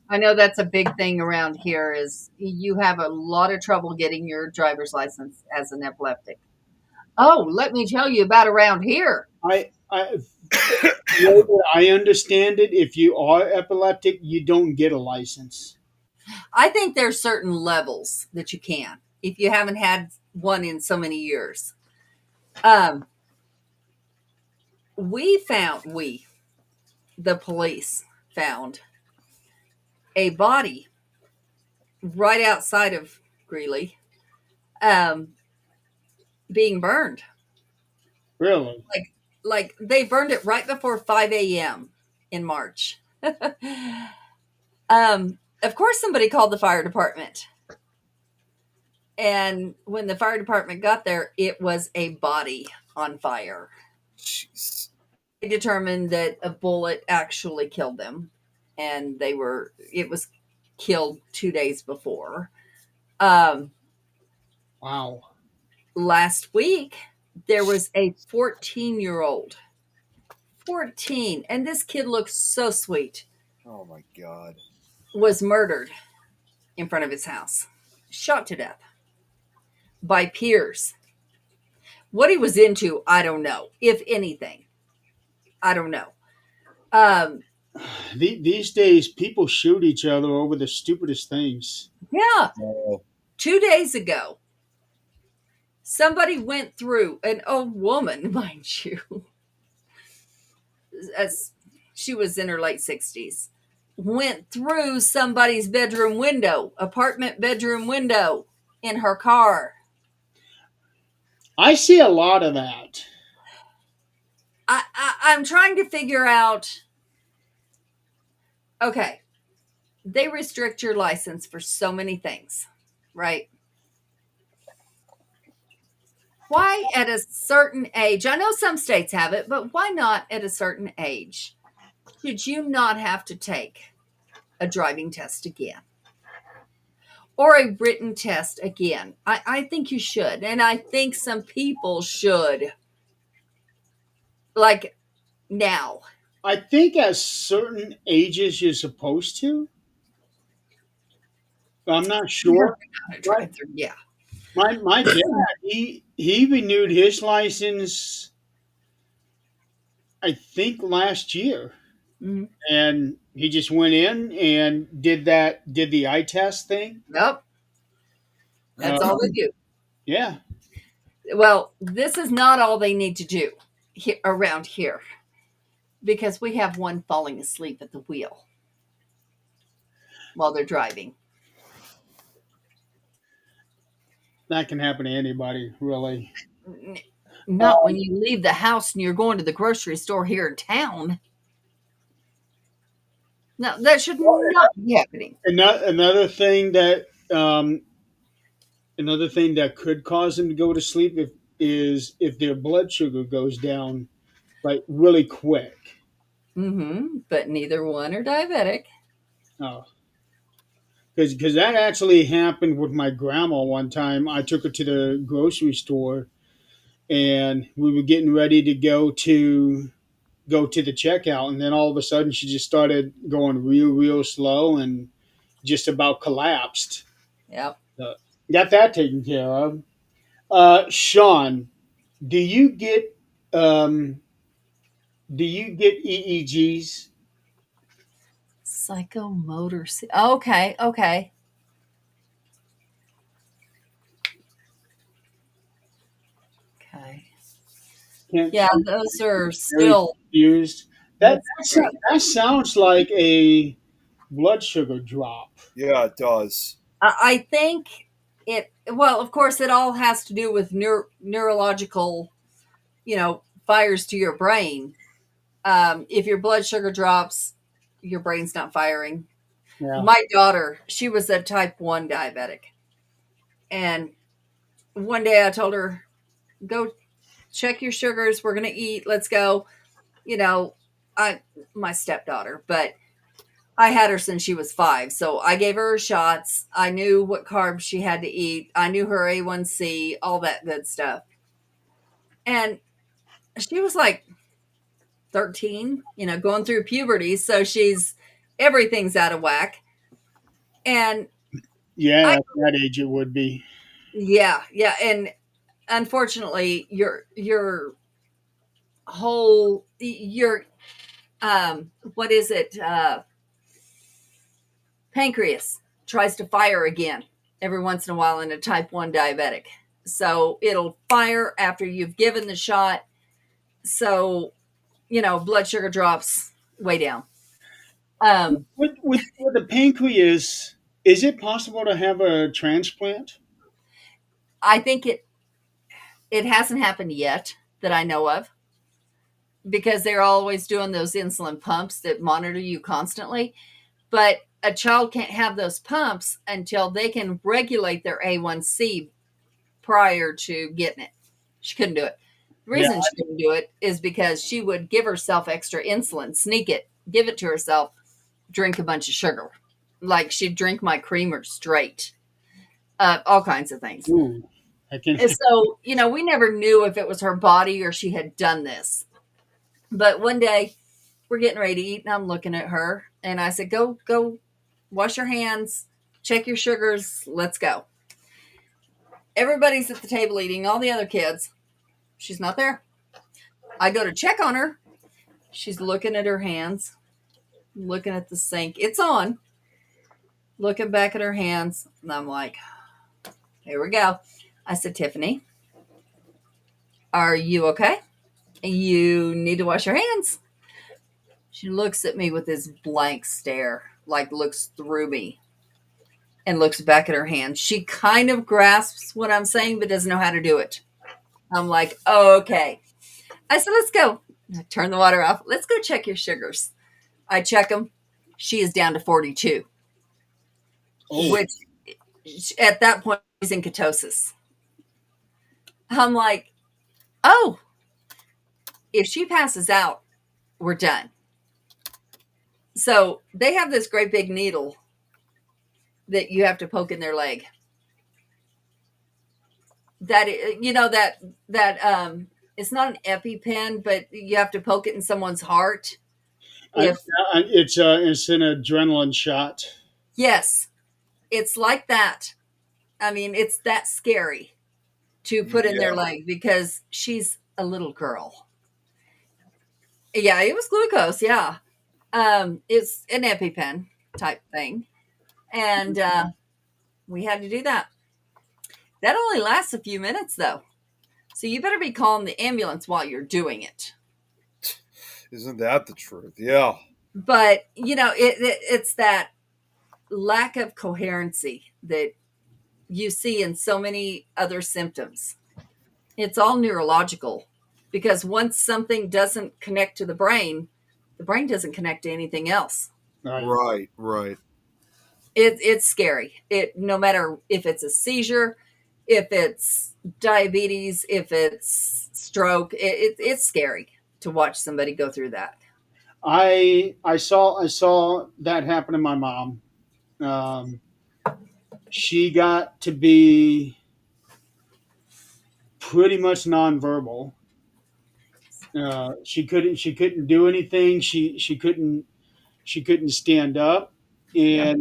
I know that's a big thing around here. Is you have a lot of trouble getting your driver's license as an epileptic. Oh, let me tell you about around here. I understand it. If you are epileptic, you don't get a license. I think there's certain levels that you can if you haven't had one in so many years. The police found a body right outside of Greeley, being burned. Really? Like they burned it right before 5 a.m. in March. Of course, somebody called the fire department. And when the fire department got there, it was a body on fire. jeez. They determined that a bullet actually killed them, and it was killed 2 days before. Wow. Last week, there was a 14-year-old. 14, and this kid looks so sweet, Oh my God. was murdered in front of his house, shot to death by peers. What he was into, I don't know. If anything, I don't know. These days, people shoot each other over the stupidest things. Yeah, Oh, 2 days ago, somebody went through, an old woman, mind you, as she was in her late 60s, went through somebody's apartment bedroom window in her car. I see a lot of that. I'm trying to figure out, okay, they restrict your license for so many things, right? Why at a certain age, I know some states have it, but why not at a certain age should you not have to take a driving test again? Or a written test again? I think you should. And I think some people should. Like now. I think at certain ages you're supposed to. I'm not sure. Yeah. My dad, he renewed his license, I think last year, Mhm. and he just went in and did the eye test thing. Nope. That's all they do. Yeah. Well, this is not all they need to do around here, because we have one falling asleep at the wheel while they're driving. that can happen to anybody, really. Not when you leave the house and you're going to the grocery store here in town. No, that should not be happening. Another thing that could cause them to go to sleep if their blood sugar goes down like really quick. But neither one are diabetic. Oh, because that actually happened with my grandma one time. I took her to the grocery store, and we were getting ready to go to the checkout, and then all of a sudden she just started going real slow and just about collapsed. Yep. Got that taken care of. Sean, do you get um, EEGs? Psychomotor. Okay. Okay. Okay. Can't Yeah, those are very still. confused. That's That sounds like a blood sugar drop. Yeah, it does. I think it. Well, of course, it all has to do with neurological, fires to your brain. If your blood sugar drops, your brain's not firing. Yeah. My daughter, she was a type 1 diabetic. And one day I told her, go check your sugars. We're going to eat. Let's go. My stepdaughter, but I had her since she was 5. So I gave her shots. I knew what carbs she had to eat. I knew her A1C, all that good stuff. And she was like 13, going through puberty. So everything's out of whack. And Yeah, at that age it would be. yeah. And unfortunately, your whole, what is it? Pancreas tries to fire again every once in a while in a type 1 diabetic. So it'll fire after you've given the shot. So, blood sugar drops way down. With the pancreas, is it possible to have a transplant? I think it hasn't happened yet that I know of, because they're always doing those insulin pumps that monitor you constantly. But a child can't have those pumps until they can regulate their A1C prior to getting it. She couldn't do it. The reason she couldn't do it is because she would give herself extra insulin, sneak it, give it to herself, drink a bunch of sugar. Like she'd drink my creamer straight, all kinds of things. Ooh, And so, we never knew if it was her body or she had done this. But one day we're getting ready to eat and I'm looking at her and I said, go wash your hands, check your sugars. Let's go. Everybody's at the table eating, all the other kids. She's not there. I go to check on her. She's looking at her hands, looking at the sink. It's on. Looking back at her hands. And I'm like, here we go. I said, Tiffany, are you okay? You need to wash your hands. She looks at me with this blank stare, like looks through me and looks back at her hands. She kind of grasps what I'm saying, but doesn't know how to do it. I'm like, oh, okay. I said, let's go. I turn the water off. Let's go check your sugars. I check them. She is down to 42, which at that point is in ketosis. I'm like, oh, if she passes out, we're done. So they have this great big needle that you have to poke in their leg. That, it's not an EpiPen, but you have to poke it in someone's heart. It's an adrenaline shot. Yes, it's like that. I mean, it's that scary to put in their leg because she's a little girl. Yeah, it was glucose. Yeah. It's an EpiPen type thing. And we had to do that. That only lasts a few minutes, though. So you better be calling the ambulance while you're doing it. Isn't that the truth? Yeah. But, it's that lack of coherency that you see in so many other symptoms. It's all neurological, because once something doesn't connect to the brain doesn't connect to anything else. Right, right. It's scary. It, no matter if it's a seizure, if it's diabetes, if it's stroke, it's scary to watch somebody go through that. I saw that happen to my mom. Um, she got to be pretty much nonverbal. She couldn't do anything. She couldn't stand up, Yeah.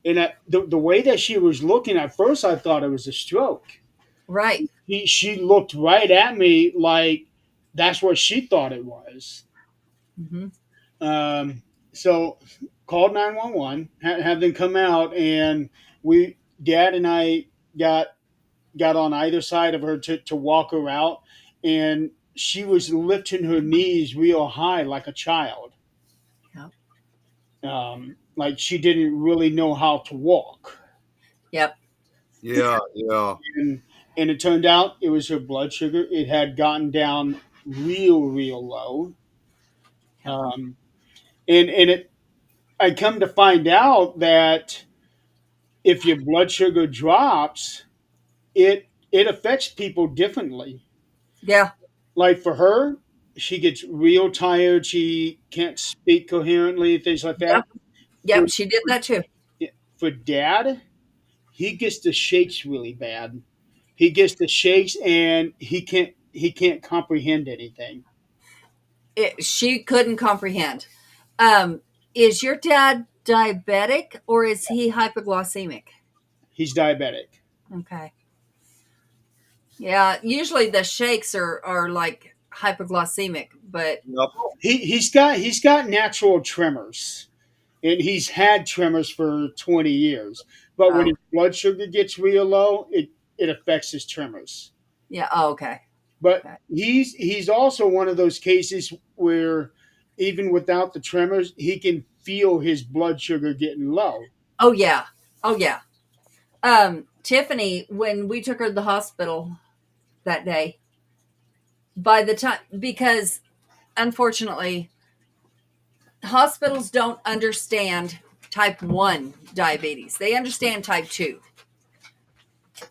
and the way that she was looking at first, I thought it was a stroke. Right. She looked right at me like that's what she thought it was. Hmm. Um, so called 911, have them come out, and we, Dad and I, got got on either side of her to walk her out, and she was lifting her knees real high like a child, Yep. like she didn't really know how to walk. Yep. Yeah, yeah. and and it turned out it was her blood sugar. It had gotten down real low. Yep. And it I come to find out that if your blood sugar drops, it affects people differently. Yeah. Like for her, she gets real tired. She can't speak coherently, things like Yep. that. For Yep. She did that too. for Dad, he gets the shakes really bad. He gets the shakes, and he can't comprehend anything. She couldn't comprehend. Um, is your dad diabetic or is he hypoglycemic? He's diabetic. Okay. Yeah. Usually the shakes are like hypoglycemic, but Yep. He's got natural tremors, and he's had tremors for 20 years. But when oh, his blood sugar gets real low, it affects his tremors. yeah. Oh, okay. But Okay. he's also one of those cases where even without the tremors, he can feel his blood sugar getting low. Oh, yeah. Oh, yeah. Tiffany, when we took her to the hospital that day, by the time, because unfortunately, hospitals don't understand type 1 diabetes. They understand type 2.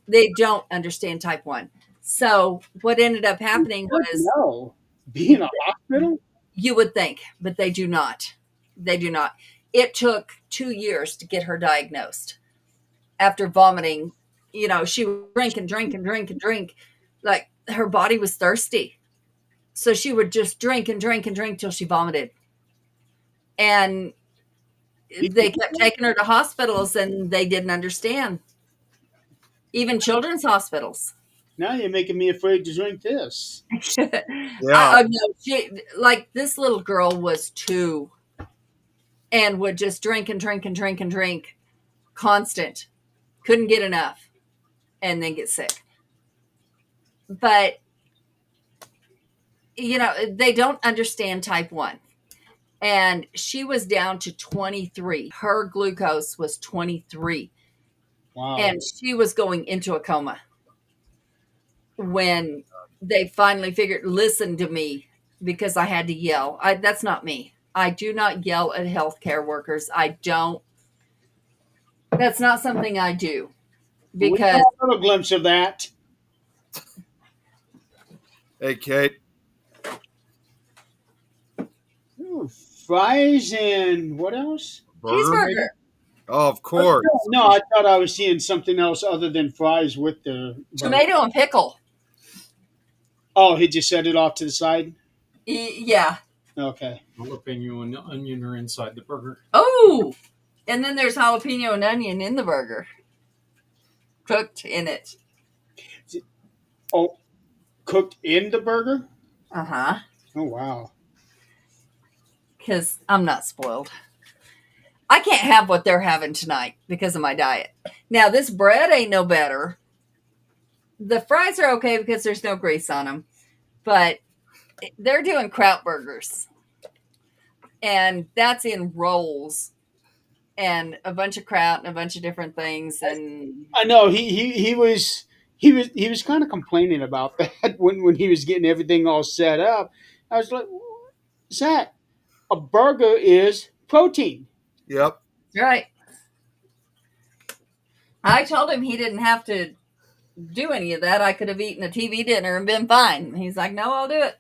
They don't understand type 1. So what ended up happening was, No, be in a hospital. you would think, but they do not. They do not. It took 2 years to get her diagnosed. After vomiting, she would drink and drink and drink and drink. Like, her body was thirsty. So she would just drink and drink and drink till she vomited. And they kept taking her to hospitals and they didn't understand. Even children's hospitals. Now you're making me afraid to drink this. Yeah. Like, this little girl was 2 and would just drink and drink and drink and drink, constant. Couldn't get enough and then get sick. But, they don't understand type 1. And she was down to 23. Her glucose was 23. Wow. And she was going into a coma when they finally figured, listen to me, because I had to yell. That's not me. I do not yell at healthcare workers. I don't. That's not something I do. We Because got a little glimpse of that. Hey, Kate. Ooh, fries and what else? Burger? cheeseburger, Oh, of course. No, I thought I was seeing something else other than fries with the burger. tomato and pickle. Oh, he just set it off to the side. Yeah. Okay. Jalapeno and onion are inside the burger. Oh, and then there's jalapeno and onion in the burger, cooked in it. Oh, cooked in the burger. Uh-huh. Oh wow. Because I'm not spoiled. I can't have what they're having tonight because of my diet. Now, this bread ain't no better. The fries are okay because there's no grease on them. But they're doing kraut burgers. And that's in rolls. and a bunch of kraut and a bunch of different things. And I know he was kind of complaining about that when he was getting everything all set up. I was like, Zach, a burger is protein. Yep. right. I told him he didn't have to do any of that. I could have eaten a TV dinner and been fine. He's like, no, I'll do it.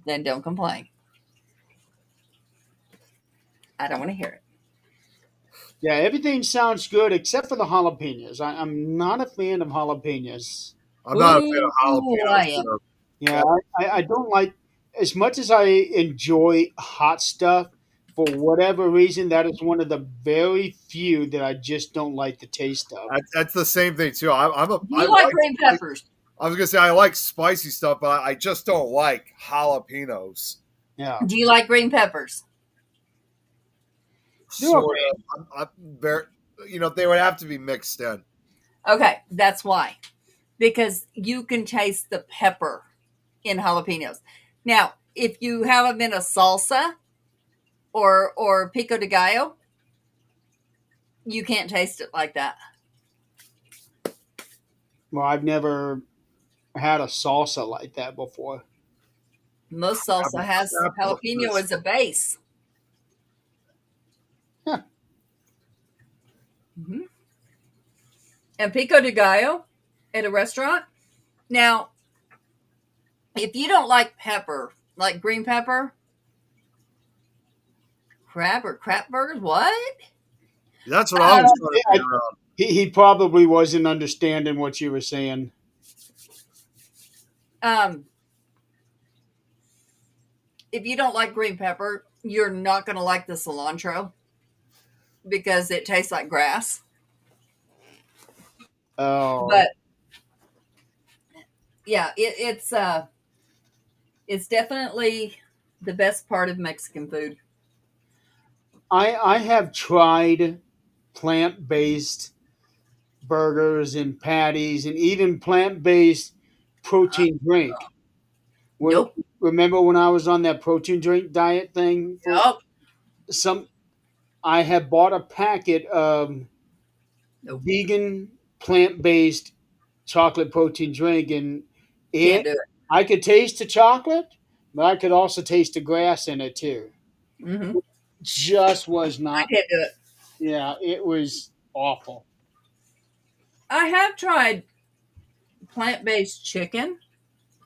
Then don't complain. I don't want to hear it. Yeah, everything sounds good except for the jalapenos. I'm not a fan of jalapenos. I'm not a fan of Ooh, I jalapenos. am. Either. Yeah, I don't like as much as I enjoy hot stuff. For whatever reason, that is one of the very few that I just don't like the taste of. That's the same thing too. You like green peppers? I was gonna say I like spicy stuff, but I just don't like jalapenos. Yeah, Do you like green peppers? They're Sort of. They would have to be mixed in. Okay, that's why. Because you can taste the pepper in jalapenos. Now, if you have them in a salsa or pico de gallo, you can't taste it like that. well, I've never had a salsa like that before. Most salsa has jalapeno as a base. Huh. hmm And pico de gallo at a restaurant. Now, if you don't like pepper, like green pepper, crab or crap burgers, what? That's what I was trying to I- figure out. He probably wasn't understanding what you were saying. If you don't like green pepper, you're not going to like the cilantro because it tastes like grass. Oh, But yeah, it's definitely the best part of Mexican food. I have tried plant based burgers and patties and even plant based protein drink. Nope. Remember when I was on that protein drink diet thing? Nope. Some I had bought a packet of Nope. vegan plant based chocolate protein drink, and Can't do it. I could taste the chocolate, but I could also taste the grass in it too. hmm Just was I not. can't do it. Yeah, it was awful. I have tried plant-based chicken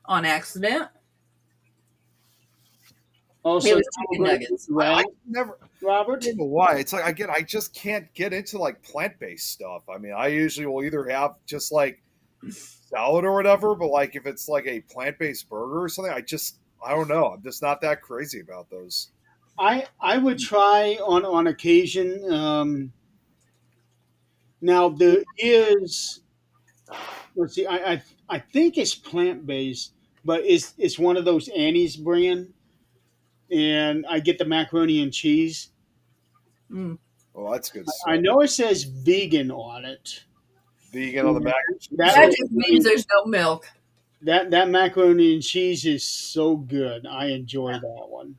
on accident. Also, It was chicken nuggets. I right, never. Robert? I don't know why. It's like again, I just can't get into like plant-based stuff. I mean, I usually will either have just like salad or whatever, but like if it's like a plant-based burger or something, I don't know. I'm just not that crazy about those. I would try on occasion. Now there is. Let's see. I think it's plant based, but it's one of those Annie's brand, and I get the macaroni and cheese. Mm. Well, that's good stuff. I know it says vegan on it. Vegan on the mac and cheese. That- That just means there's no milk. That macaroni and cheese is so good. I enjoy that one.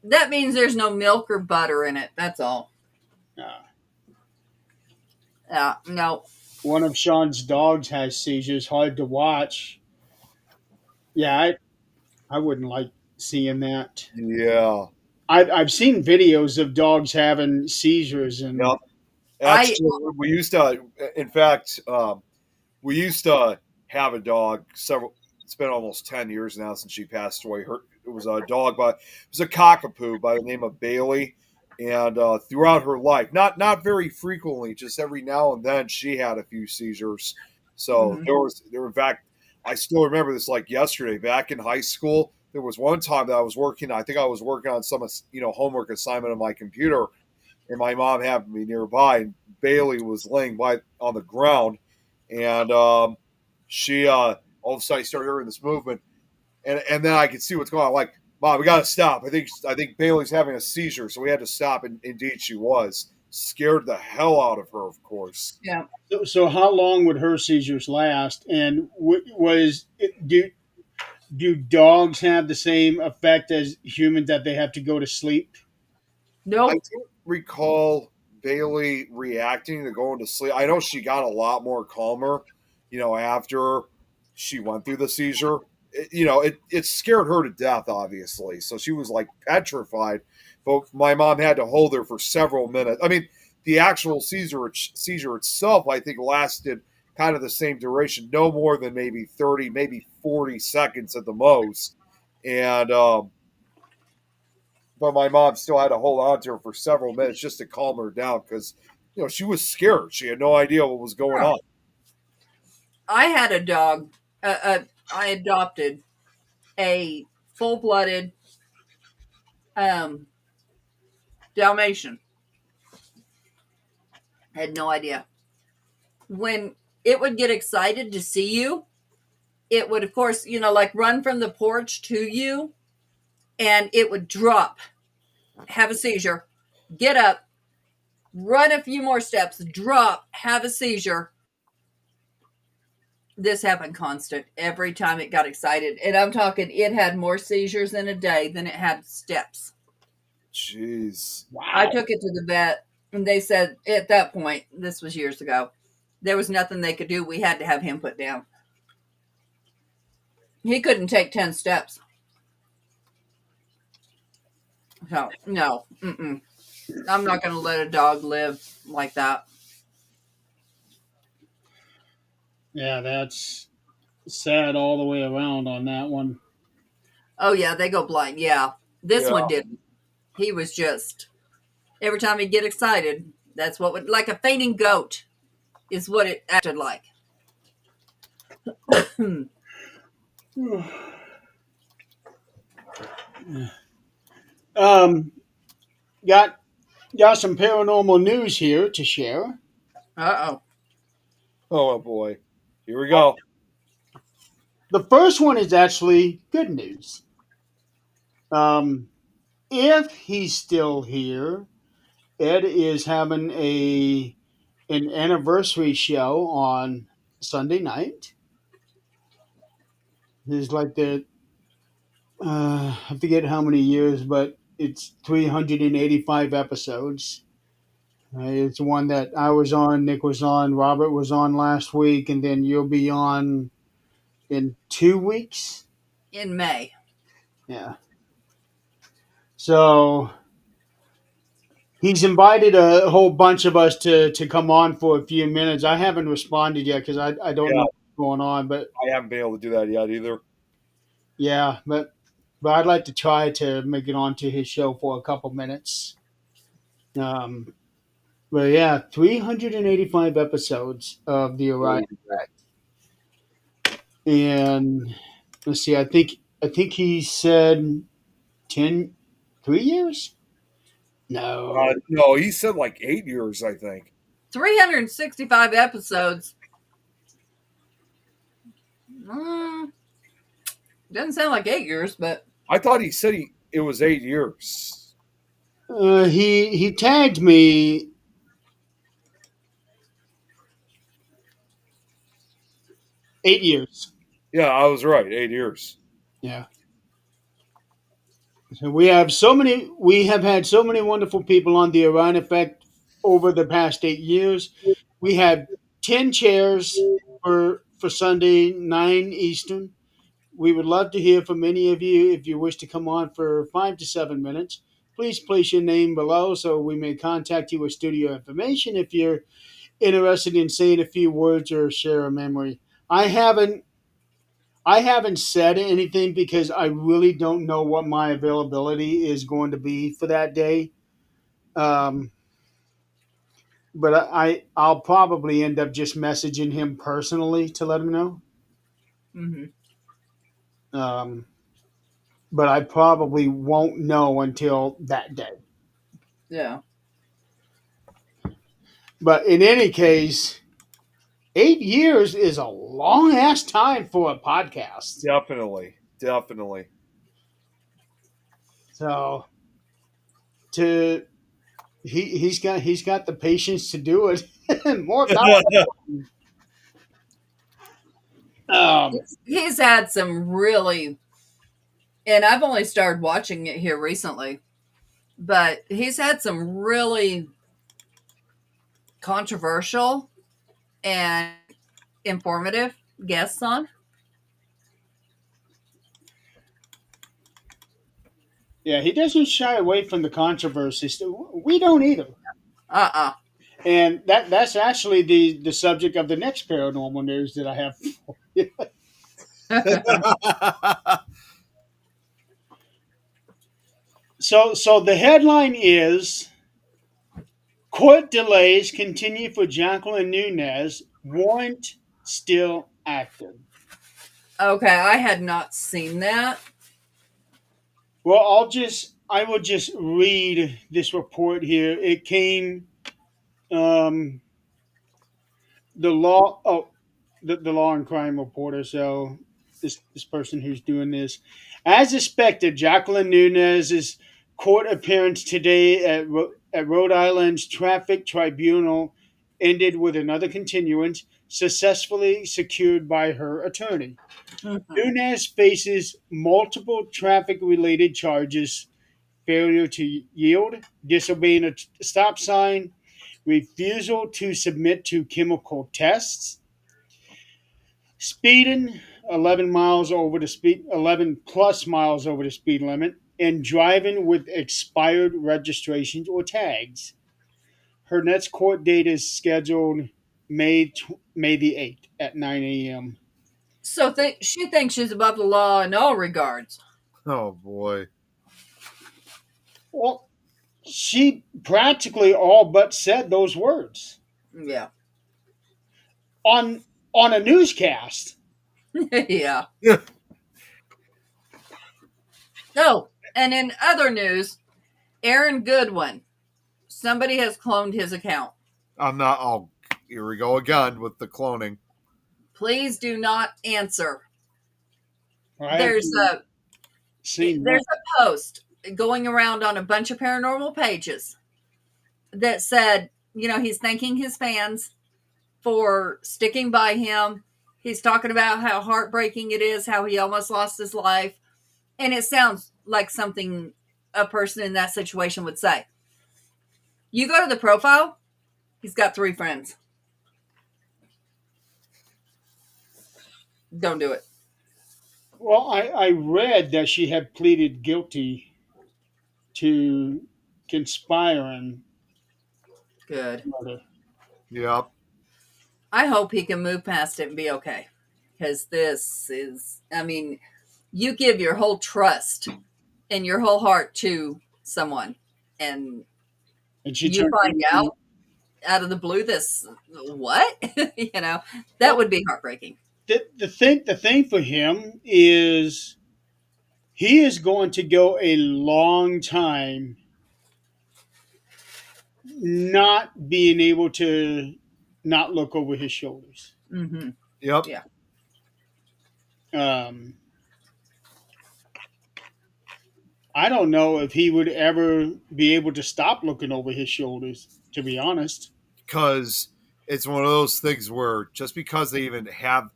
That means there's no milk or butter in it. That's all. No. One of Sean's dogs has seizures. Hard to watch. Yeah, I wouldn't like seeing that. Yeah. I've seen videos of dogs having seizures, and Yep. Actually, we used to. In fact, we used to have a dog. It's been almost 10 years now since she passed away. It was a dog, but it was a cockapoo by the name of Bailey. And throughout her life, not very frequently, just every now and then, she had a few seizures. So there were, in fact, I still remember this like yesterday. Back in high school, there was one time that I was working. I think I was working on some homework assignment on my computer, and my mom happened to be nearby. And Bailey was laying on the ground, and she all of a sudden started hearing this movement, and then I could see what's going on. Like, Mom, we got to stop. I think Bailey's having a seizure, so we had to stop. And indeed, she was. Scared the hell out of her, of course. Yeah. so how long would her seizures last? And do dogs have the same effect as humans, that they have to go to sleep? Nope. don't recall Bailey reacting to going to sleep. I know she got a lot more calmer, after she went through the seizure. It scared her to death, obviously. So she was like petrified. But my mom had to hold her for several minutes. I mean, the actual seizure itself, I think, lasted kind of the same duration, no more than maybe 30, maybe 40 seconds at the most. And but my mom still had to hold on to her for several minutes just to calm her down because she was scared. She had no idea what was going on. I had a dog. I adopted a full-blooded Dalmatian. I had no idea. When it would get excited to see you, it would, of course, like run from the porch to you, and it would drop, have a seizure, get up, run a few more steps, drop, have a seizure. This happened constant every time it got excited. And I'm talking, it had more seizures in a day than it had steps. Jeez. Wow. I took it to the vet, and they said at that point, this was years ago, there was nothing they could do. We had to have him put down. He couldn't take 10 steps. So, no. I'm not going to let a dog live like that. Yeah, that's sad all the way around on that one. Oh, yeah, they go blind. Yeah. This Yeah. one didn't. He was just, every time he'd get excited, that's what would, like a fainting goat is what it acted like. Got some paranormal news here to share. Uh-oh. Oh boy. Here we go. The first one is actually good news. If he's still here, Ed is having an anniversary show on Sunday night. It's like I forget how many years, but it's 385 episodes. It's one that I was on, Nick was on, Robert was on last week, and then you'll be on in 2 weeks. In May. Yeah. So he's invited a whole bunch of us to come on for a few minutes. I haven't responded yet because I don't know what's going on, but I haven't been able to do that yet either. yeah, but I'd like to try to make it onto his show for a couple minutes. But yeah, 385 episodes of the Orion Effect. And let's see, I think he said 3 years? No. No, he said like 8 years, I think. 365 episodes. Doesn't sound like 8 years, but I thought he said it was 8 years. He tagged me. Eight years. Yeah, I was right. 8 years. Yeah. So we have had so many wonderful people on the Orion Effect over the past 8 years. We have 10 chairs for Sunday, 9 Eastern. We would love to hear from any of you. If you wish to come on for 5 to 7 minutes, please place your name below so we may contact you with studio information if you're interested in saying a few words or share a memory. I haven't said anything because I really don't know what my availability is going to be for that day. But I'll probably end up just messaging him personally to let him know. But I probably won't know until that day. yeah. But in any case, 8 years is a long ass time for a podcast. Definitely. So he's got the patience to do it. More power. He's had some really, and I've only started watching it here recently, but he's had some really controversial and informative guests on. Yeah, he doesn't shy away from the controversies. We don't either. Uh-uh. And that's actually the subject of the next paranormal news that I have for you. So the headline is court delays continue for Jacqueline Nunez, warrant still active. Okay, I had not seen that. Well, I will just read this report here. It came um, the law the law and crime reporter. So this person who's doing this, as expected, Jacqueline Nunez's court appearance today at Rhode Island's traffic tribunal ended with another continuance successfully secured by her attorney. Mhm. Nunez faces multiple traffic related charges: failure to yield, disobeying a stop sign, refusal to submit to chemical tests, speeding 11 plus miles over the speed limit, and driving with expired registrations or tags. Her next court date is scheduled May the 8th at 9 a.m. So she thinks she's above the law in all regards. Oh boy. Well, she practically all but said those words Yeah. on a newscast. Yeah. Yeah. Oh, and in other news, Aaron Goodwin. Somebody has cloned his account. I'm not. Oh, here we go again with the cloning. Please do not answer. I There's haven't a seen there's a post going around on a bunch of paranormal pages that said, he's thanking his fans for sticking by him. He's talking about how heartbreaking it is, how he almost lost his life. And it sounds like something a person in that situation would say. You go to the profile, he's got 3 friends. Don't do it. Well, I read that she had pleaded guilty to conspiring Good. murder. Yep. I hope he can move past it and be okay. Because this is, you give your whole trust and your whole heart to someone, and And she you turned find out of the blue this, what? That would be heartbreaking. the thing for him is he is going to go a long time not being able to not look over his shoulders. Mm-hmm. Yep. Yeah. I don't know if he would ever be able to stop looking over his shoulders, to be honest. Because it's one of those things where just because they even have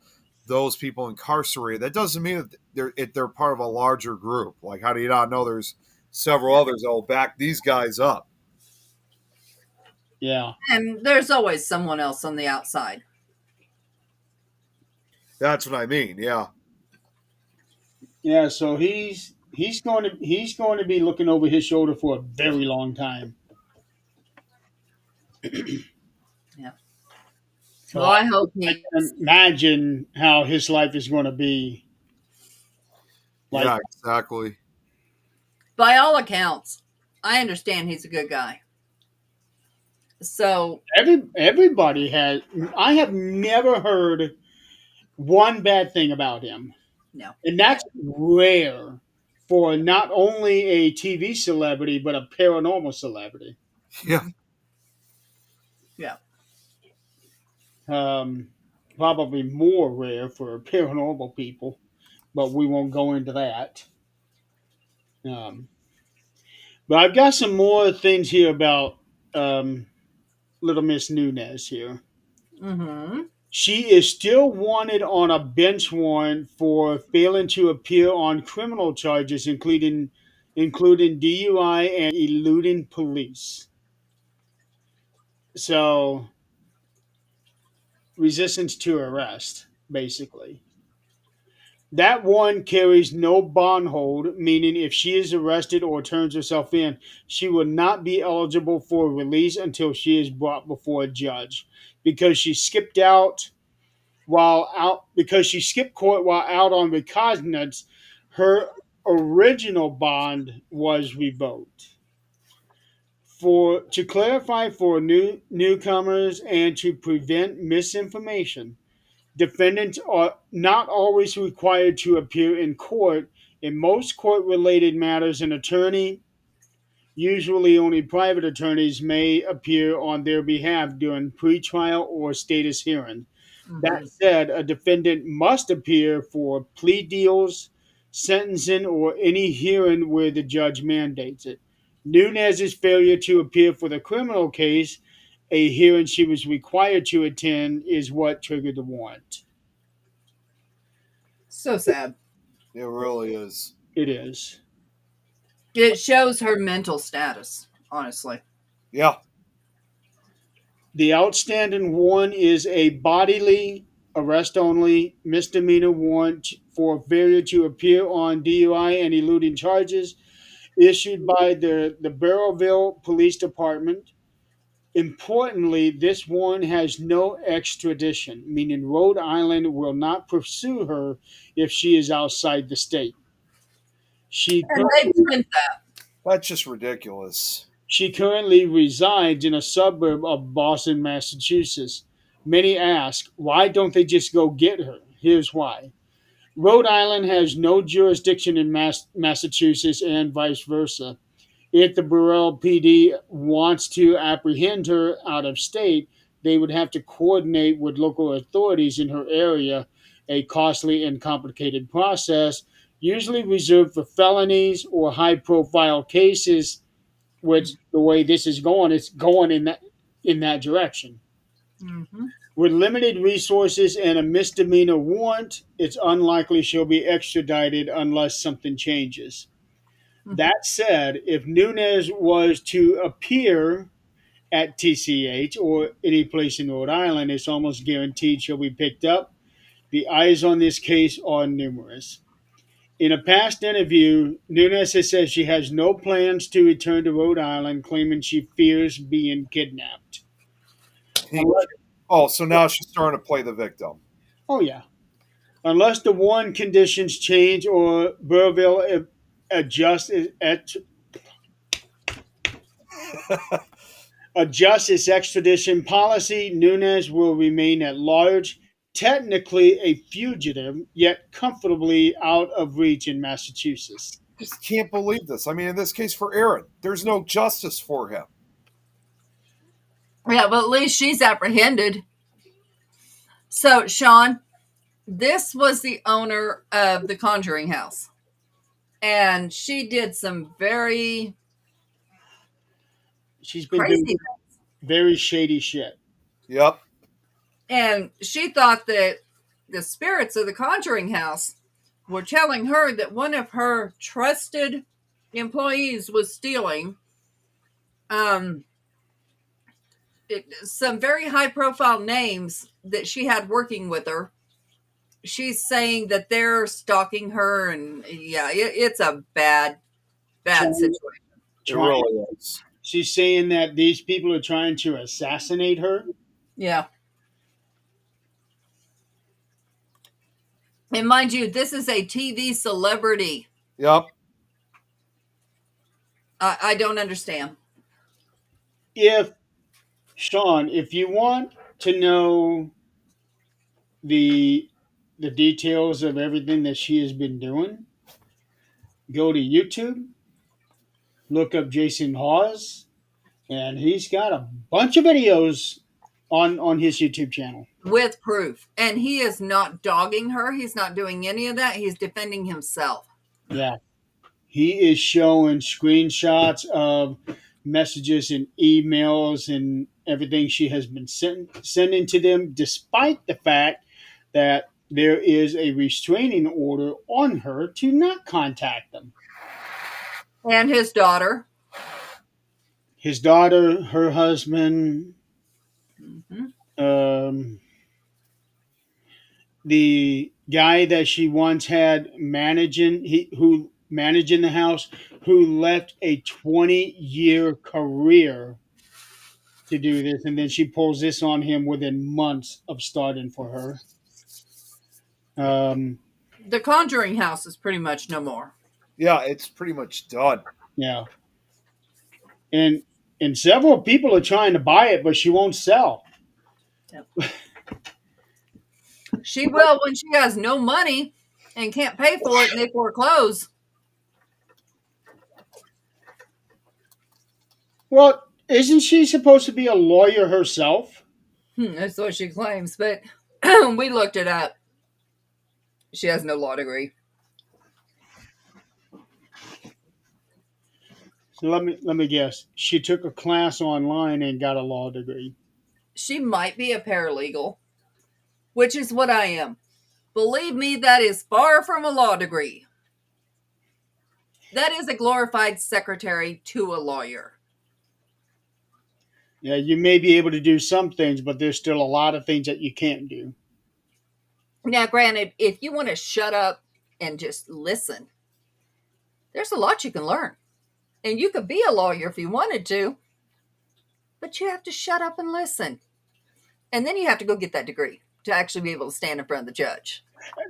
those people incarcerated, that doesn't mean that they're part of a larger group. Like, how do you not know there's several others that will back these guys up? Yeah. And there's always someone else on the outside. That's what I mean. Yeah. Yeah, so he's going to be looking over his shoulder for a very long time. Yeah. So Well, I hope I he, can imagine how his life is going to be. Like, Yeah, exactly. by all accounts, I understand he's a good guy. So, everybody has. I have never heard one bad thing about him, no. and that's rare for not only a TV celebrity but a paranormal celebrity. Yeah. Yeah. Probably more rare for paranormal people, but we won't go into that. But I've got some more things here about Little Miss Nunez here. Mm-hmm. She is still wanted on a bench warrant for failing to appear on criminal charges, including including DUI and eluding police. So, resistance to arrest, basically. That one carries no bond hold, meaning if she is arrested or turns herself in, she will not be eligible for release until she is brought before a judge because she skipped out because she skipped court while out on recognizance. Her original bond was revoked. For to clarify for newcomers and to prevent misinformation, defendants are not always required to appear in court. In most court related matters, an attorney, usually only private attorneys, may appear on their behalf during pretrial or status hearing. That said, a defendant must appear for plea deals, sentencing, or any hearing where the judge mandates it. Nunez's failure to appear for the criminal case, a hearing she was required to attend, is what triggered the warrant. So sad. It really is. It is. It shows her mental status, honestly. Yeah. The outstanding warrant is a bodily arrest only misdemeanor warrant for failure to appear on DUI and eluding charges issued by the Barrowville Police Department. Importantly, this warrant has no extradition, meaning Rhode Island will not pursue her if she is outside the state. She And they print that. That's just ridiculous. She currently resides in a suburb of Boston, Massachusetts. Many ask, why don't they just go get her? Here's why. Rhode Island has no jurisdiction in Massachusetts and vice versa. If the Burrell PD wants to apprehend her out of state, they would have to coordinate with local authorities in her area, a costly and complicated process, usually reserved for felonies or high profile cases, which the way this is going, it's going in that direction. Mm-hmm. With limited resources and a misdemeanor warrant, it's unlikely she'll be extradited unless something changes. That said, if Nunez was to appear at TCH or any place in Rhode Island, it's almost guaranteed she'll be picked up. The eyes on this case are numerous. In a past interview, Nunez has said she has no plans to return to Rhode Island, claiming she fears being kidnapped. Oh, so now she's starting to play the victim. Oh, yeah. Unless the warrant conditions change or Burrillville adjusts its extradition policy, Nunez will remain at large, technically a fugitive, yet comfortably out of reach in Massachusetts. Just can't believe this. I mean, in this case for Aaron, there's no justice for him. Yeah, but at least she's apprehended. So, Sean, this was the owner of the Conjuring House. And she did some very She's been crazy doing things. very shady shit. Yep. And she thought that the spirits of the Conjuring House were telling her that one of her trusted employees was stealing some very high profile names that she had working with her. She's saying that they're stalking her, and yeah, it's a bad situation. It really is. She's saying that these people are trying to assassinate her. Yeah. And mind you, this is a TV celebrity. Yep. I don't understand. Sean, if you want to know the details of everything that she has been doing, go to YouTube, look up Jason Hawes, and he's got a bunch of videos on his YouTube channel. With proof. And he is not dogging her. He's not doing any of that. He's defending himself. Yeah. He is showing screenshots of messages and emails and everything she has been sending to them, despite the fact that there is a restraining order on her to not contact them. And his daughter. His daughter, her husband, Mhm. the guy that she once had who managing the house, who left a 20-year career to do this, and then she pulls this on him within months of starting for her. The Conjuring House is pretty much no more. Yeah, it's pretty much done. Yeah, and several people are trying to buy it, but she won't sell. She will when she has no money and can't pay for it and they foreclose. Well, isn't she supposed to be a lawyer herself? That's what she claims, but we looked it up. She has no law degree. So let me guess. She took a class online and got a law degree. She might be a paralegal, which is what I am. Believe me, that is far from a law degree. That is a glorified secretary to a lawyer. Yeah, you may be able to do some things, but there's still a lot of things that you can't do. Now, granted, if you want to shut up and just listen, there's a lot you can learn. And you could be a lawyer if you wanted to, but you have to shut up and listen. And then you have to go get that degree to actually be able to stand in front of the judge.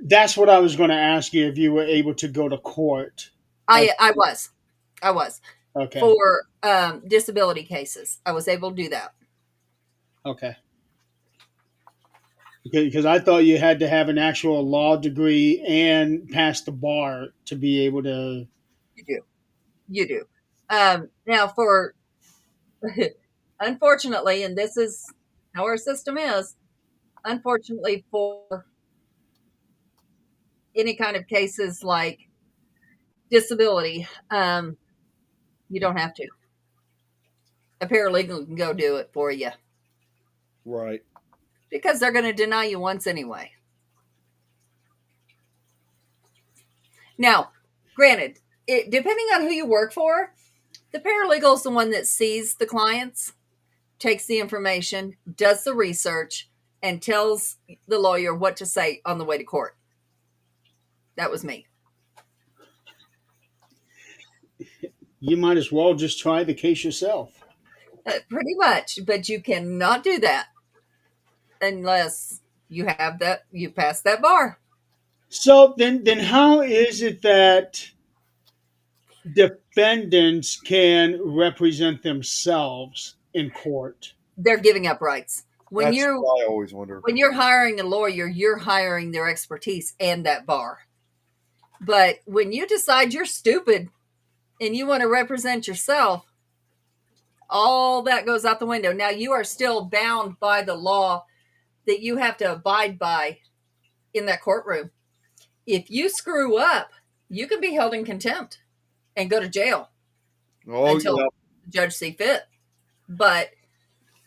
That's what I was going to ask you, if you were able to go to court. I was. Okay. For disability cases. I was able to do that. Okay. Because I thought you had to have an actual law degree and pass the bar to be able to. You do. Now, for unfortunately, and this is how our system is, unfortunately, for any kind of cases like disability, you don't have to. A paralegal can go do it for you Right. because they're going to deny you once anyway. Now, granted, depending on who you work for, the paralegal is the one that sees the clients, takes the information, does the research, and tells the lawyer what to say on the way to court. That was me. You might as well just try the case yourself. Pretty much, but you cannot do that unless you have that, you pass that bar. So then how is it that defendants can represent themselves in court? They're giving up rights. When That's what I always wonder. When you're hiring a lawyer, you're hiring their expertise and that bar. But when you decide you're stupid and you want to represent yourself, all that goes out the window. Now, you are still bound by the law that you have to abide by in that courtroom. If you screw up, you can be held in contempt and go to jail until the judge see fit. But,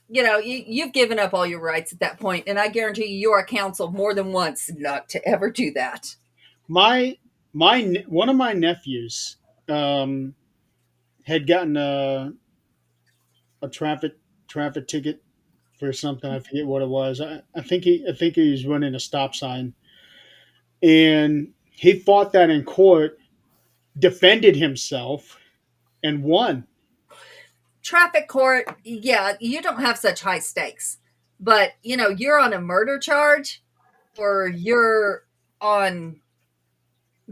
you've given up all your rights at that point, and I guarantee you are counseled more than once not to ever do that. One of my nephews had gotten a traffic ticket for something. I forget what it was. I think he was running a stop sign, and he fought that in court, defended himself, and won. Traffic court, yeah, you don't have such high stakes, but you're on a murder charge, or you're on,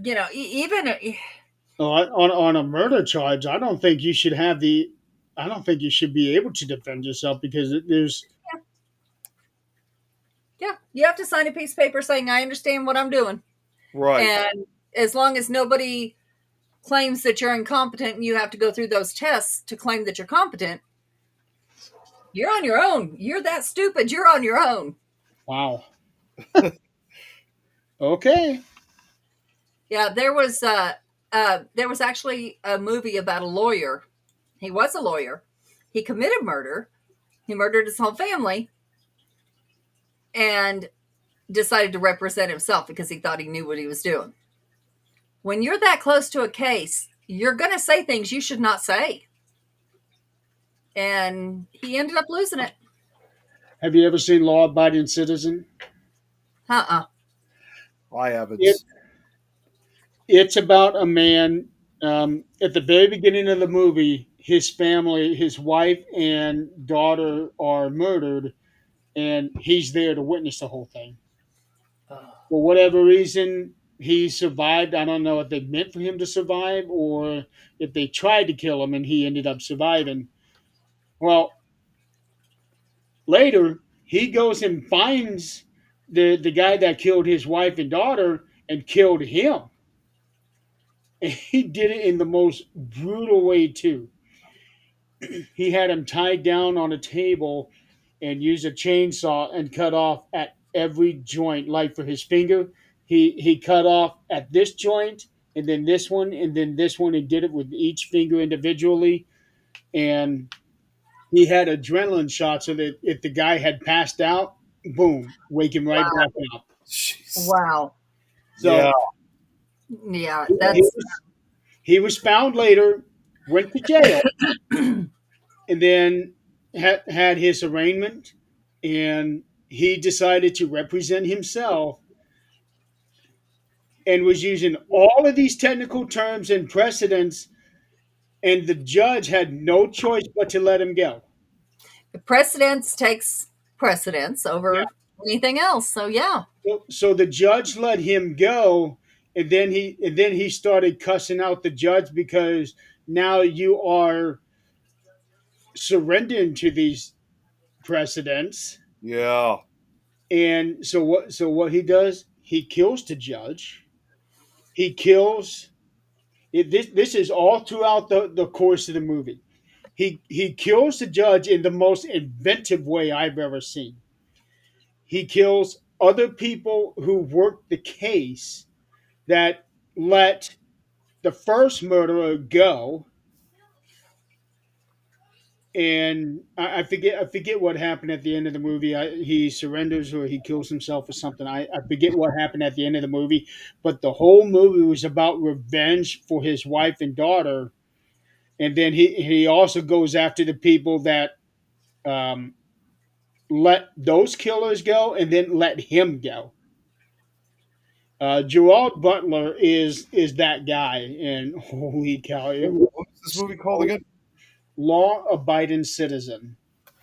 even on a murder charge. I don't think you should be able to defend yourself, because there's. Yeah, you have to sign a piece of paper saying, I understand what I'm doing. Right. And as long as nobody claims that you're incompetent and you have to go through those tests to claim that you're competent, you're on your own. You're that stupid. You're on your own. Wow. Okay. Yeah, there was actually a movie about a lawyer. He was a lawyer. He committed murder. He murdered his whole family and decided to represent himself because he thought he knew what he was doing. When you're that close to a case you're going to say things you should not say. And he ended up losing it. Have you ever seen Law Abiding Citizen? Uh-uh. I haven't. It, it's about a man. At the very beginning of the movie, his family, his wife and daughter are murdered, and he's there to witness the whole thing. For whatever reason, he survived. I don't know if they meant for him to survive or if they tried to kill him and he ended up surviving. Well, later, he goes and finds the guy that killed his wife and daughter and killed him. And he did it in the most brutal way, too. He had him tied down on a table and used a chainsaw and cut off at every joint. Like for his finger, he cut off at this joint and then this one and then this one and did it with each finger individually. And he had adrenaline shots so that if the guy had passed out, boom, wake him right back up. Jeez. Wow. So Yeah. Yeah, he that's was, he was found later, went to jail, and then had his arraignment, and he decided to represent himself and was using all of these technical terms and precedents, and the judge had no choice but to let him go. precedence takes precedence Yeah. over anything else. So yeah. So the judge let him go, and then he started cussing out the judge because now you are surrendering to these precedents. Yeah. And so what he does, he kills the judge. He kills this is all throughout the course of the movie. He kills the judge in the most inventive way I've ever seen. He kills other people who worked the case that let the first murderer go, and I forget what happened at the end of the movie. He surrenders or he kills himself or something. I forget what happened at the end of the movie, but the whole movie was about revenge for his wife and daughter, and then he also goes after the people that um, let those killers go and then let him go. Gerald Butler is that guy, and holy cow! What was this movie called again? Law Abiding Citizen.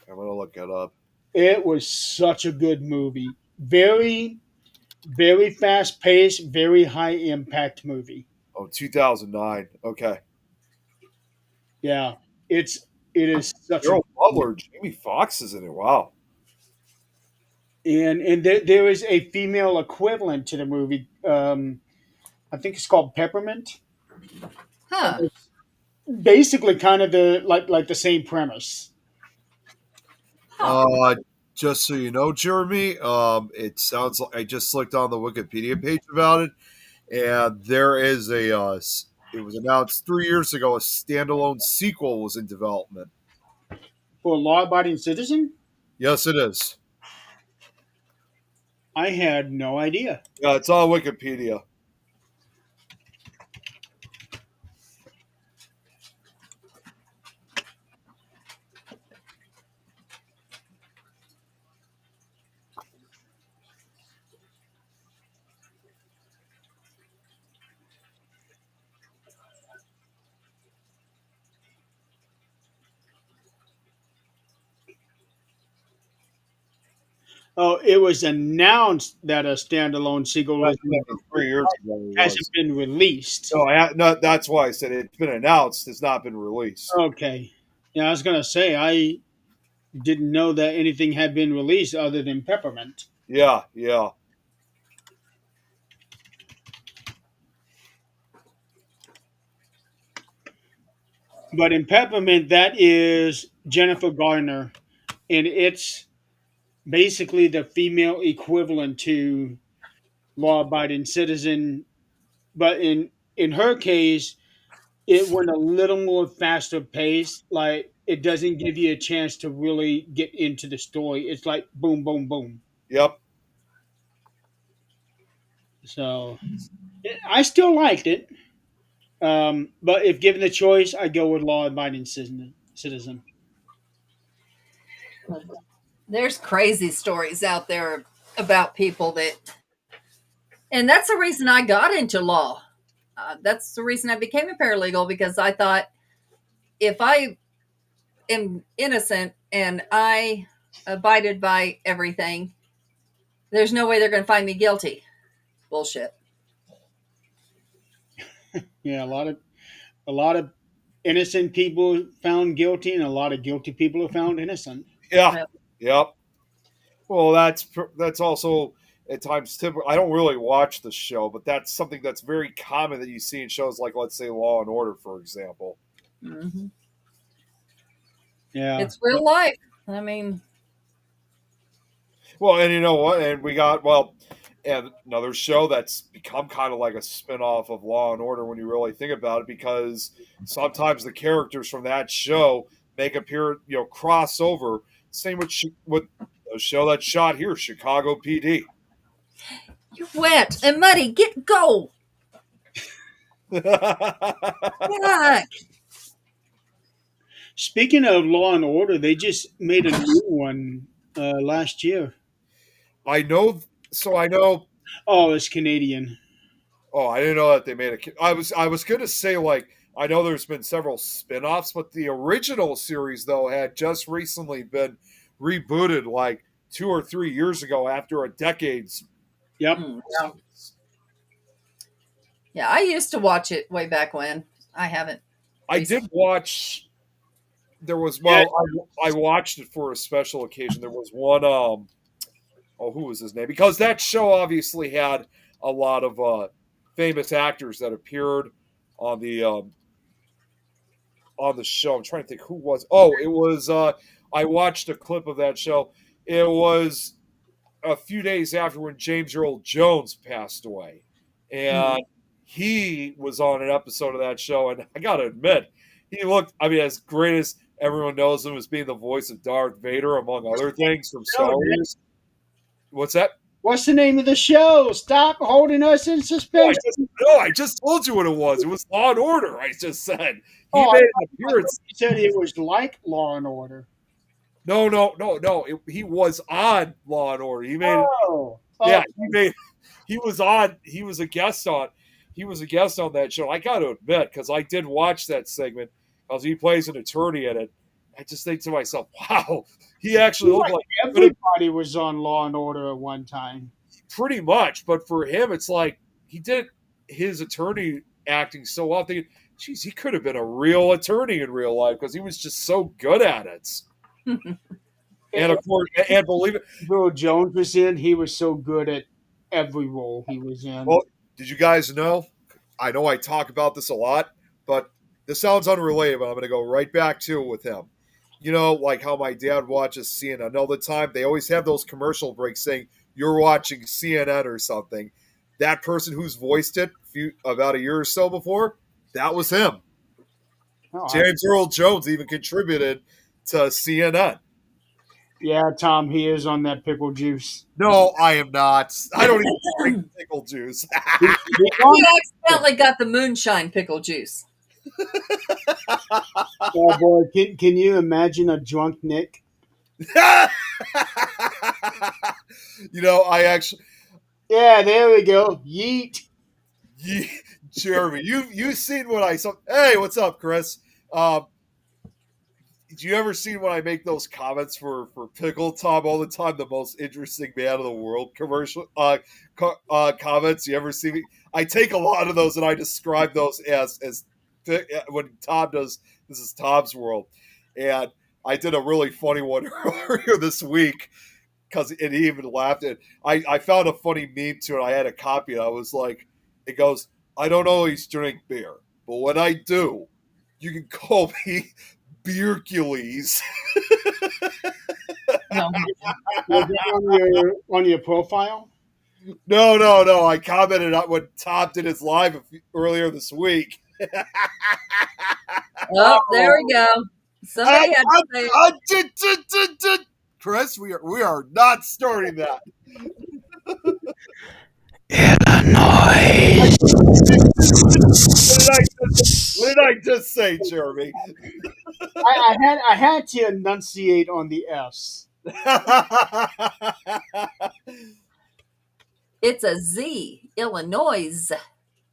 I'm gonna look it up. It was such a good movie. Very, very fast paced, very high impact movie. Oh, 2009. Okay. Yeah, it is such a Gerald Butler, Jamie Foxx is in it. Wow. and there is a female equivalent to the movie. I think it's called Peppermint. Huh. It's basically kind of like the same premise. Huh. Just so you know, Jeremy, it sounds like I just looked on the Wikipedia page about it, and there is it was announced 3 years ago a standalone sequel was in development. For Law Abiding Citizen, Yes, it is. I had no idea. Yeah, it's on Wikipedia. Oh, it was announced that a standalone sequel was 3 years ago. It hasn't was. been released. No, that's why I said it's been announced. It's not been released. Okay. Yeah, I was gonna say I didn't know that anything had been released other than Peppermint. Yeah, yeah. But in Peppermint, that is Jennifer Garner, and it's basically the female equivalent to law-abiding citizen. But in her case, it went a little more faster paced. Like it doesn't give you a chance to really get into the story. It's like boom, boom, boom. Yep. So I still liked it. But if given the choice, I go with law-abiding citizen. There's crazy stories out there about people that, and that's the reason I got into law. That's the reason I became a paralegal, because I thought, if I am innocent and I abided by everything, there's no way they're going to find me guilty. Bullshit. Yeah, a lot of innocent people found guilty, and a lot of guilty people are found innocent. Yeah. Yep. Yep. Well, that's also at times typical. I don't really watch the show, but that's something that's very common that you see in shows like, let's say, Law and Order, for example. Mm-hmm. Yeah, It's real life. I mean, Well, and you know what? And we got, and another show that's become kind of like a spin-off of Law and Order when you really think about it, because sometimes the characters from that show make appear, crossover. Same with a show that's shot here, Chicago PD. you're wet and muddy. Go. Fuck. Speaking of Law and Order, they just made a new one last year. I know. So I know. Oh, it's Canadian. Oh, I didn't know that they made a. I was gonna say, like, I know there's been several spin-offs, but the original series though had just recently been rebooted, like 2 or 3 years ago, after a decade's. Yep. Yeah. Yeah, I used to watch it way back when. I haven't. I did watch. There was I watched it for a special occasion. There was one. Who was his name? Because that show obviously had a lot of famous actors that appeared on the show. I'm trying to think who was. Oh, it was. I watched a clip of that show. It was a few days after when James Earl Jones passed away, and he was on an episode of that show. And I got to admit, he looked. I mean, as great as everyone knows him as being the voice of Darth Vader, among other things from Star Wars. What's that? What's the name of the show? Stop holding us in suspense. I just told you what it was. It was Law and Order. I just said he Oh, made an appearance. You said it was like Law and Order. No. He was on Law and Order. He made. Oh, Yeah, he was on. He was a guest on. He was a guest on that show. I got to admit, because I did watch that segment, because he plays an attorney in it. I just think to myself, wow, he actually looked like everybody was on Law and Order at one time. Pretty much, but for him, it's like he did his attorney acting so well. Thinking, geez, he could have been a real attorney in real life because he was just so good at it. And of course, and believe it, Bill Jones was in. He was so good at every role he was in. Well, did you guys know? I know I talk about this a lot, but this sounds unrelated, but I'm going to go right back to it with him. You know, like how my dad watches CNN all the time. They always have those commercial breaks saying, you're watching CNN or something. That person who's voiced it about a year or so before, that was him. Oh, James Earl Jones even contributed to CNN. Yeah, Tom, he is on that pickle juice. No, I am not. I don't even drink pickle juice. He accidentally got the moonshine pickle juice. Oh boy, can you imagine a drunk Nick? You know, I actually. Yeah, there we go. Yeet. Jeremy, you've seen what I saw. Hey, what's up, Chris? Do you ever see when I make those comments for Pickle Tom all the time? The most interesting man in the world commercial comments. You ever see me? I take a lot of those and I describe those as when Tom does. This is Tom's world, and I did a really funny one earlier this week because he even laughed at. I found a funny meme to it. I had a copy. And I was like, it goes, I don't always drink beer, but when I do, you can call me Beercules. on your profile? No. I commented on when Tom did his live earlier this week. Oh, there we go. Somebody had to say Chris, we are not starting that. Illinois. What did I just say, Jeremy? I had to enunciate on the F's. It's a Z, Illinois.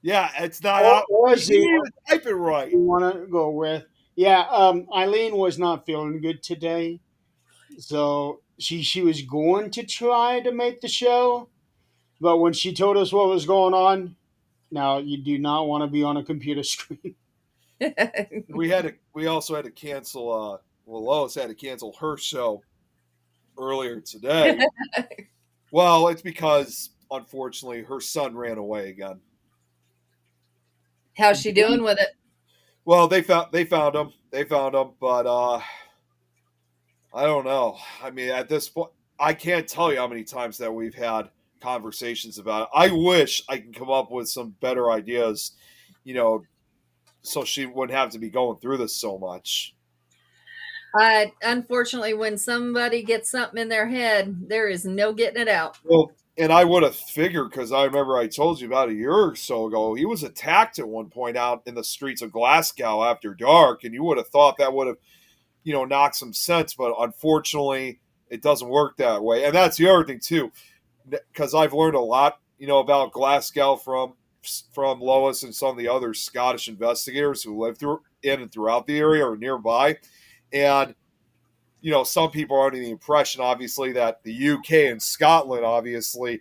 Yeah, it's not out. Or You Z. didn't even type it right. You want to go with? Yeah. Eileen was not feeling good today, so she was going to try to make the show, but when she told us what was going on, now you do not want to be on a computer screen. We also had to cancel. Well, Lois had to cancel her show earlier today. Well, it's because unfortunately her son ran away again. How's she doing with it? Well, they found him. They found him, but I don't know. I mean, at this point, I can't tell you how many times that we've had conversations about it. I wish I can come up with some better ideas, you know, so she wouldn't have to be going through this so much. Unfortunately, when somebody gets something in their head, there is no getting it out. Well, and I would have figured because I remember I told you about a year or so ago, he was attacked at one point out in the streets of Glasgow after dark, and you would have thought that would have, knocked some sense, but unfortunately, it doesn't work that way. And that's the other thing too, because I've learned a lot, about Glasgow from Lois and some of the other Scottish investigators who live in and throughout the area or nearby, and some people are under the impression, obviously, that the UK and Scotland obviously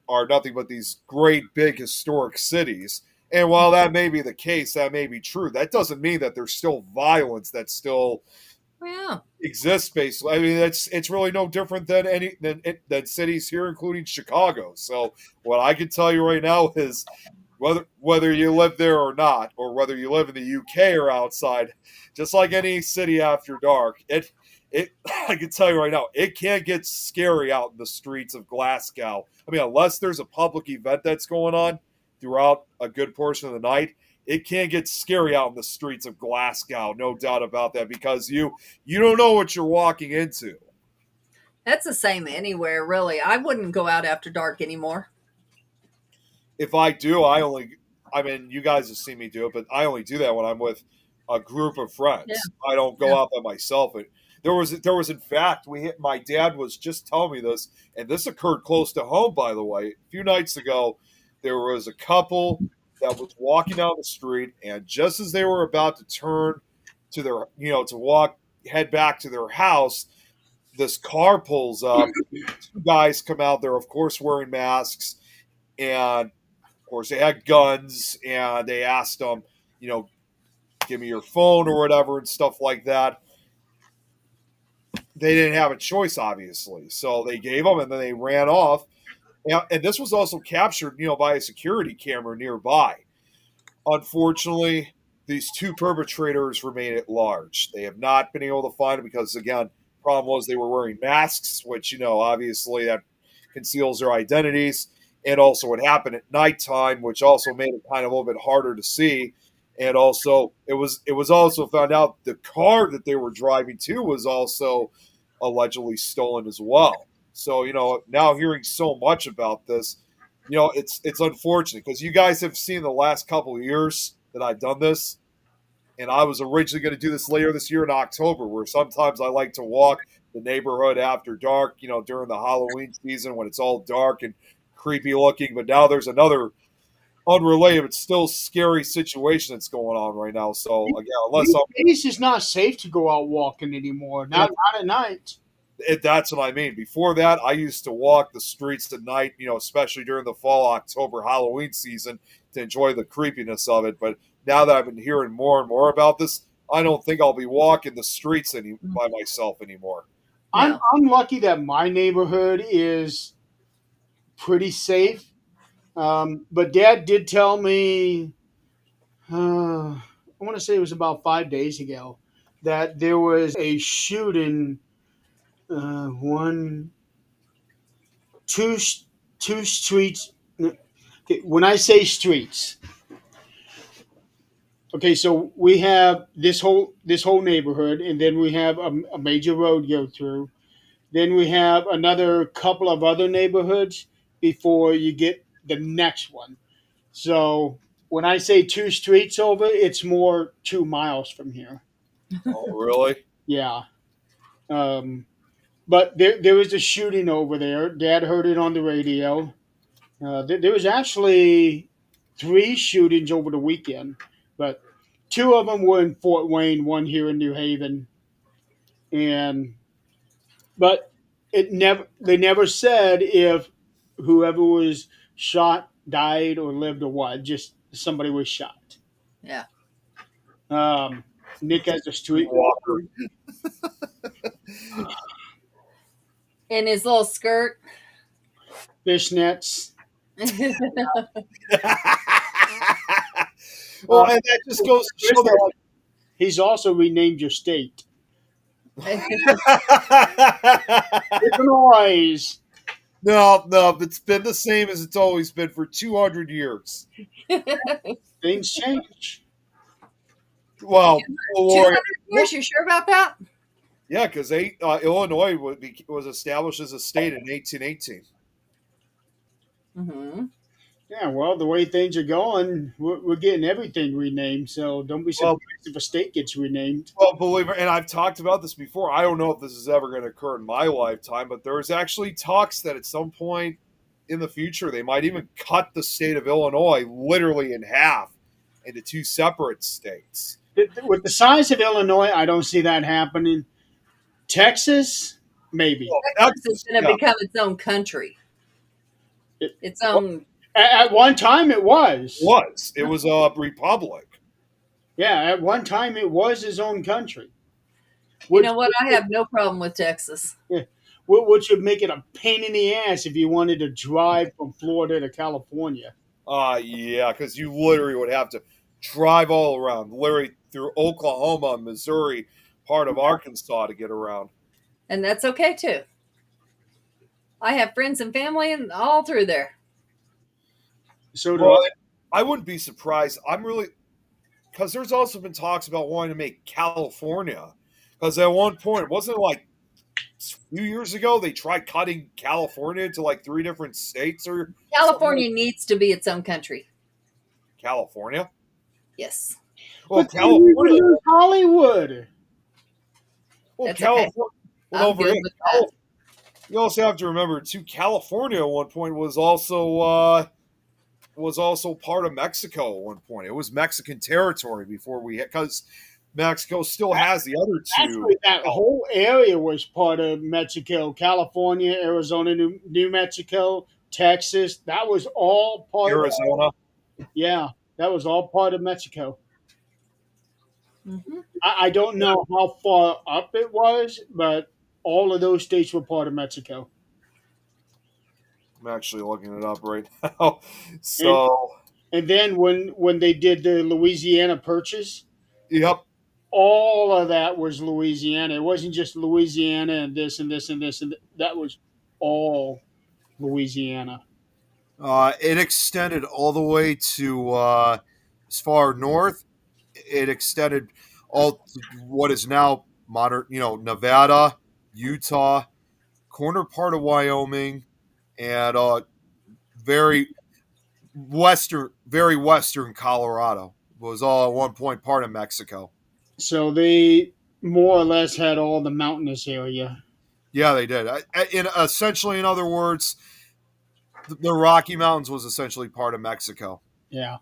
are nothing but these great big historic cities. And while that may be the case, that may be true. That doesn't mean that there's still violence that still exists. Basically, I mean, it's really no different than cities here, including Chicago. So what I can tell you right now is whether you live there or not, or whether you live in the UK or outside, just like any city after dark, it I can tell you right now, it can't get scary out in the streets of Glasgow. I mean, unless there's a public event that's going on throughout a good portion of the night, it can't get scary out in the streets of Glasgow, no doubt about that, because you don't know what you're walking into. That's the same anywhere, really. I wouldn't go out after dark anymore. If I do, you guys have seen me do it, but I only do that when I'm with a group of friends. Yeah. I don't go out by myself. There was in fact, my dad was just telling me this, and this occurred close to home, by the way. A few nights ago, there was a couple that was walking down the street, and just as they were about to turn to their, head back to their house, this car pulls up. Two guys come out there, of course, wearing masks, and of course they had guns, and they asked them, give me your phone or whatever and stuff like that. They didn't have a choice, obviously. So they gave them, and then they ran off. And this was also captured, by a security camera nearby. Unfortunately, these two perpetrators remain at large. They have not been able to find them because, again, the problem was they were wearing masks, which, obviously that conceals their identities. And also it happened at nighttime, which also made it kind of a little bit harder to see. And also, it was also found out the car that they were driving to was also allegedly stolen as well. So, now hearing so much about this, it's unfortunate because you guys have seen the last couple of years that I've done this. And I was originally going to do this later this year in October, where sometimes I like to walk the neighborhood after dark, during the Halloween season when it's all dark and creepy looking. But now there's another unrelated, but still scary situation that's going on right now. So again, it's just not safe to go out walking anymore. Not at night. That's what I mean. Before that, I used to walk the streets at night, especially during the fall, October, Halloween season, to enjoy the creepiness of it. But now that I've been hearing more and more about this, I don't think I'll be walking the streets by myself anymore. I'm lucky that my neighborhood is pretty safe. But Dad did tell me, I want to say it was about 5 days ago, that there was a shooting. Two streets. When I say streets, okay, so we have this whole neighborhood, and then we have a major road go through. Then we have another couple of other neighborhoods before you get the next one. So When I say 2 streets over, it's more 2 miles from here. Oh, really? Yeah. Um, but there was a shooting over there. Dad heard it on the radio. There was actually 3 shootings over the weekend, but 2 of them were in Fort Wayne, one here in New Haven, and but they never said if whoever was shot died or lived or what. Just somebody was shot. Yeah. Um, Nick has a street Walker. In his little skirt. fishnets. Well, and that just goes to show that. He's also renamed your state. Illinois. No, it's been the same as it's always been for 200 years. Things change. Well, 200 years, you sure about that? yeah, because Illinois was established as a state in 1818. Mm-hmm. Yeah, well, the way things are going, we're getting everything renamed. So don't be surprised if a state gets renamed. Well, believe it, and I've talked about this before. I don't know if this is ever going to occur in my lifetime, but there's actually talks that at some point in the future they might even cut the state of Illinois literally in half into 2 separate states. With the size of Illinois, I don't see that happening. Texas, maybe. Well, Texas is going to become its own country. Its own. At one time, it was. It was a republic. Yeah, at one time, it was his own country. You know what? I have no problem with Texas. Yeah. Which would make it a pain in the ass if you wanted to drive from Florida to California. Yeah, because you literally would have to drive all around, literally through Oklahoma, Missouri, part of Arkansas to get around. And that's okay, too. I have friends and family and all through there. So I wouldn't be surprised. I'm really, because there's also been talks about wanting to make California. Because at one point, wasn't it like a few years ago they tried cutting California into like 3 different states or California needs to be its own country. California? Yes. Well, but California, Hollywood. Well, That's California. Okay. Well, I'm good with that. You also have to remember too. California at one point was also part of Mexico. At one point, it was Mexican territory before we had, because Mexico still has the other 2. Actually, that whole area was part of Mexico. California, Arizona, New Mexico, Texas. That was all part Arizona. Yeah, that was all part of Mexico. Mm-hmm. I don't know how far up it was, but all of those states were part of Mexico. I'm actually looking it up right now. So, and then when they did the Louisiana Purchase, yep, all of that was Louisiana. It wasn't just Louisiana and this and this and this and that was all Louisiana. it extended all the way to as far north. It extended all to what is now modern, Nevada, Utah, corner part of Wyoming, and very western Colorado was all at one point part of Mexico. So they more or less had all the mountainous area. Yeah, they did. In other words, the Rocky Mountains was essentially part of Mexico. Yeah.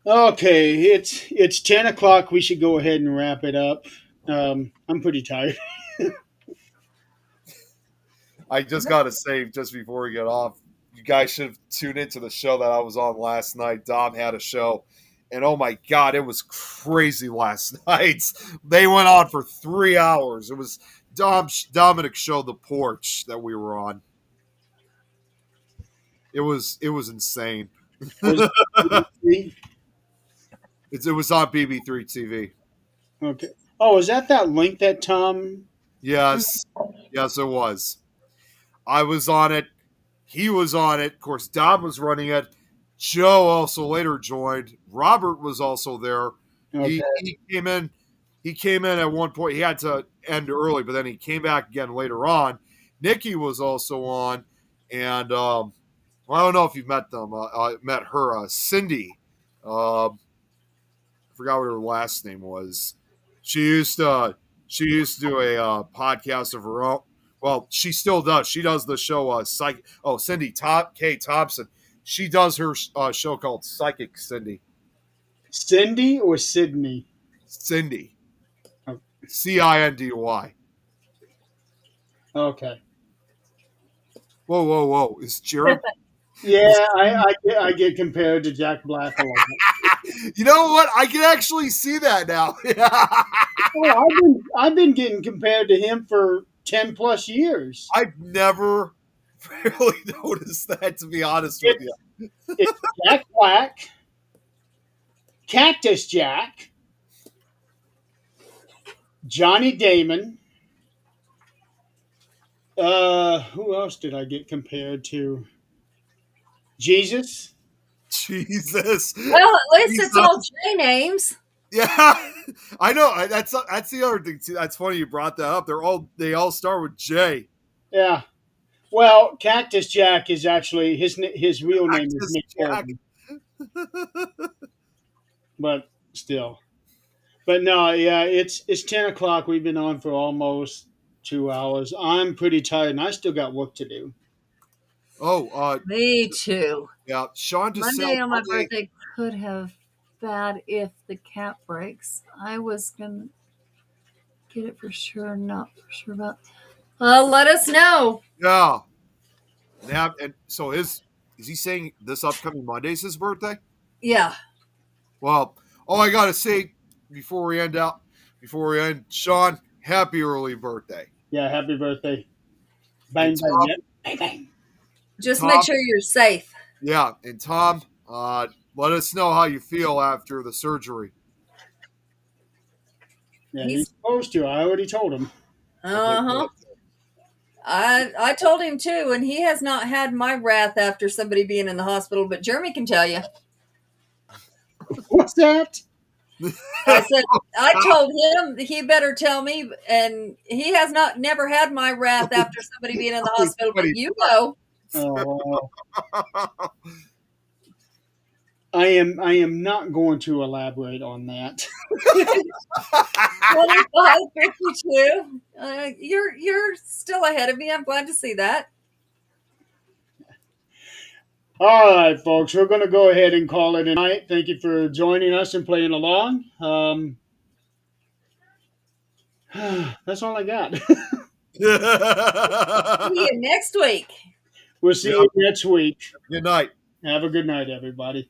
Okay, it's 10 o'clock. We should go ahead and wrap it up. I'm pretty tired. I just got to say, just before we get off, you guys should have tuned into the show that I was on last night. Dom had a show, and oh my God, it was crazy last night. They went on for 3 hours. It was Dominic's show, The Porch, that we were on. It was insane. It was on BB3 TV. Okay. Oh, is that link that Tom? Yes, it was. I was on it. He was on it. Of course, Dom was running it. Joe also later joined. Robert was also there. Okay. He came in. He came in at one point. He had to end early, but then he came back again later on. Nikki was also on, and Well, I don't know if you've met them. I met her, Cindy. I forgot what her last name was. She used to do a podcast of her own. Well, she still does. She does the show Cindy K. Thompson. She does her show called Psychic Cindy. Cindy or Sydney? Cindy. Oh. Cindy. Okay. Whoa. Is Jared? Yeah, I get compared to Jack Black a lot. You know what? I can actually see that now. Oh, I've been getting compared to him for 10 plus years. I've never really noticed that, to be honest with you. It's Jack Black, Cactus Jack, Johnny Damon. Who else did I get compared to? Jesus. Jesus. Well, at least it's all J names. Yeah, I know. That's the other thing too. That's funny you brought that up. They all start with J. Yeah. Well, Cactus Jack is actually his real name is Nick Colton. But still. But no, yeah, it's 10 o'clock. We've been on for almost 2 hours. I'm pretty tired, and I still got work to do. Oh, Me too. yeah. Sean Monday on my birthday could have bad if the cat breaks. I was gonna get it for sure, not for sure about. Well, let us know. Yeah. And so is he saying this upcoming Monday's his birthday? Yeah. Well, all I gotta say before we end, Sean, happy early birthday. Yeah, happy birthday. Bang, bang, yeah. Bang, bang. Just Tom, make sure you're safe. Yeah, and Tom, let us know how you feel after the surgery. Yeah, he's supposed to. I already told him. Uh-huh. I told him too, and he has not had my wrath after somebody being in the hospital, but Jeremy can tell you. What's that? I said, I told him he better tell me, and he has never had my wrath after somebody being in the hospital, but you know. Oh, I am not going to elaborate on that. 25, 52. You're still ahead of me. I'm glad to see that. All right, folks, we're going to go ahead and call it a night. Thank you for joining us and playing along. That's all I got. See you next week. We'll see you next week. Good night. Have a good night, everybody.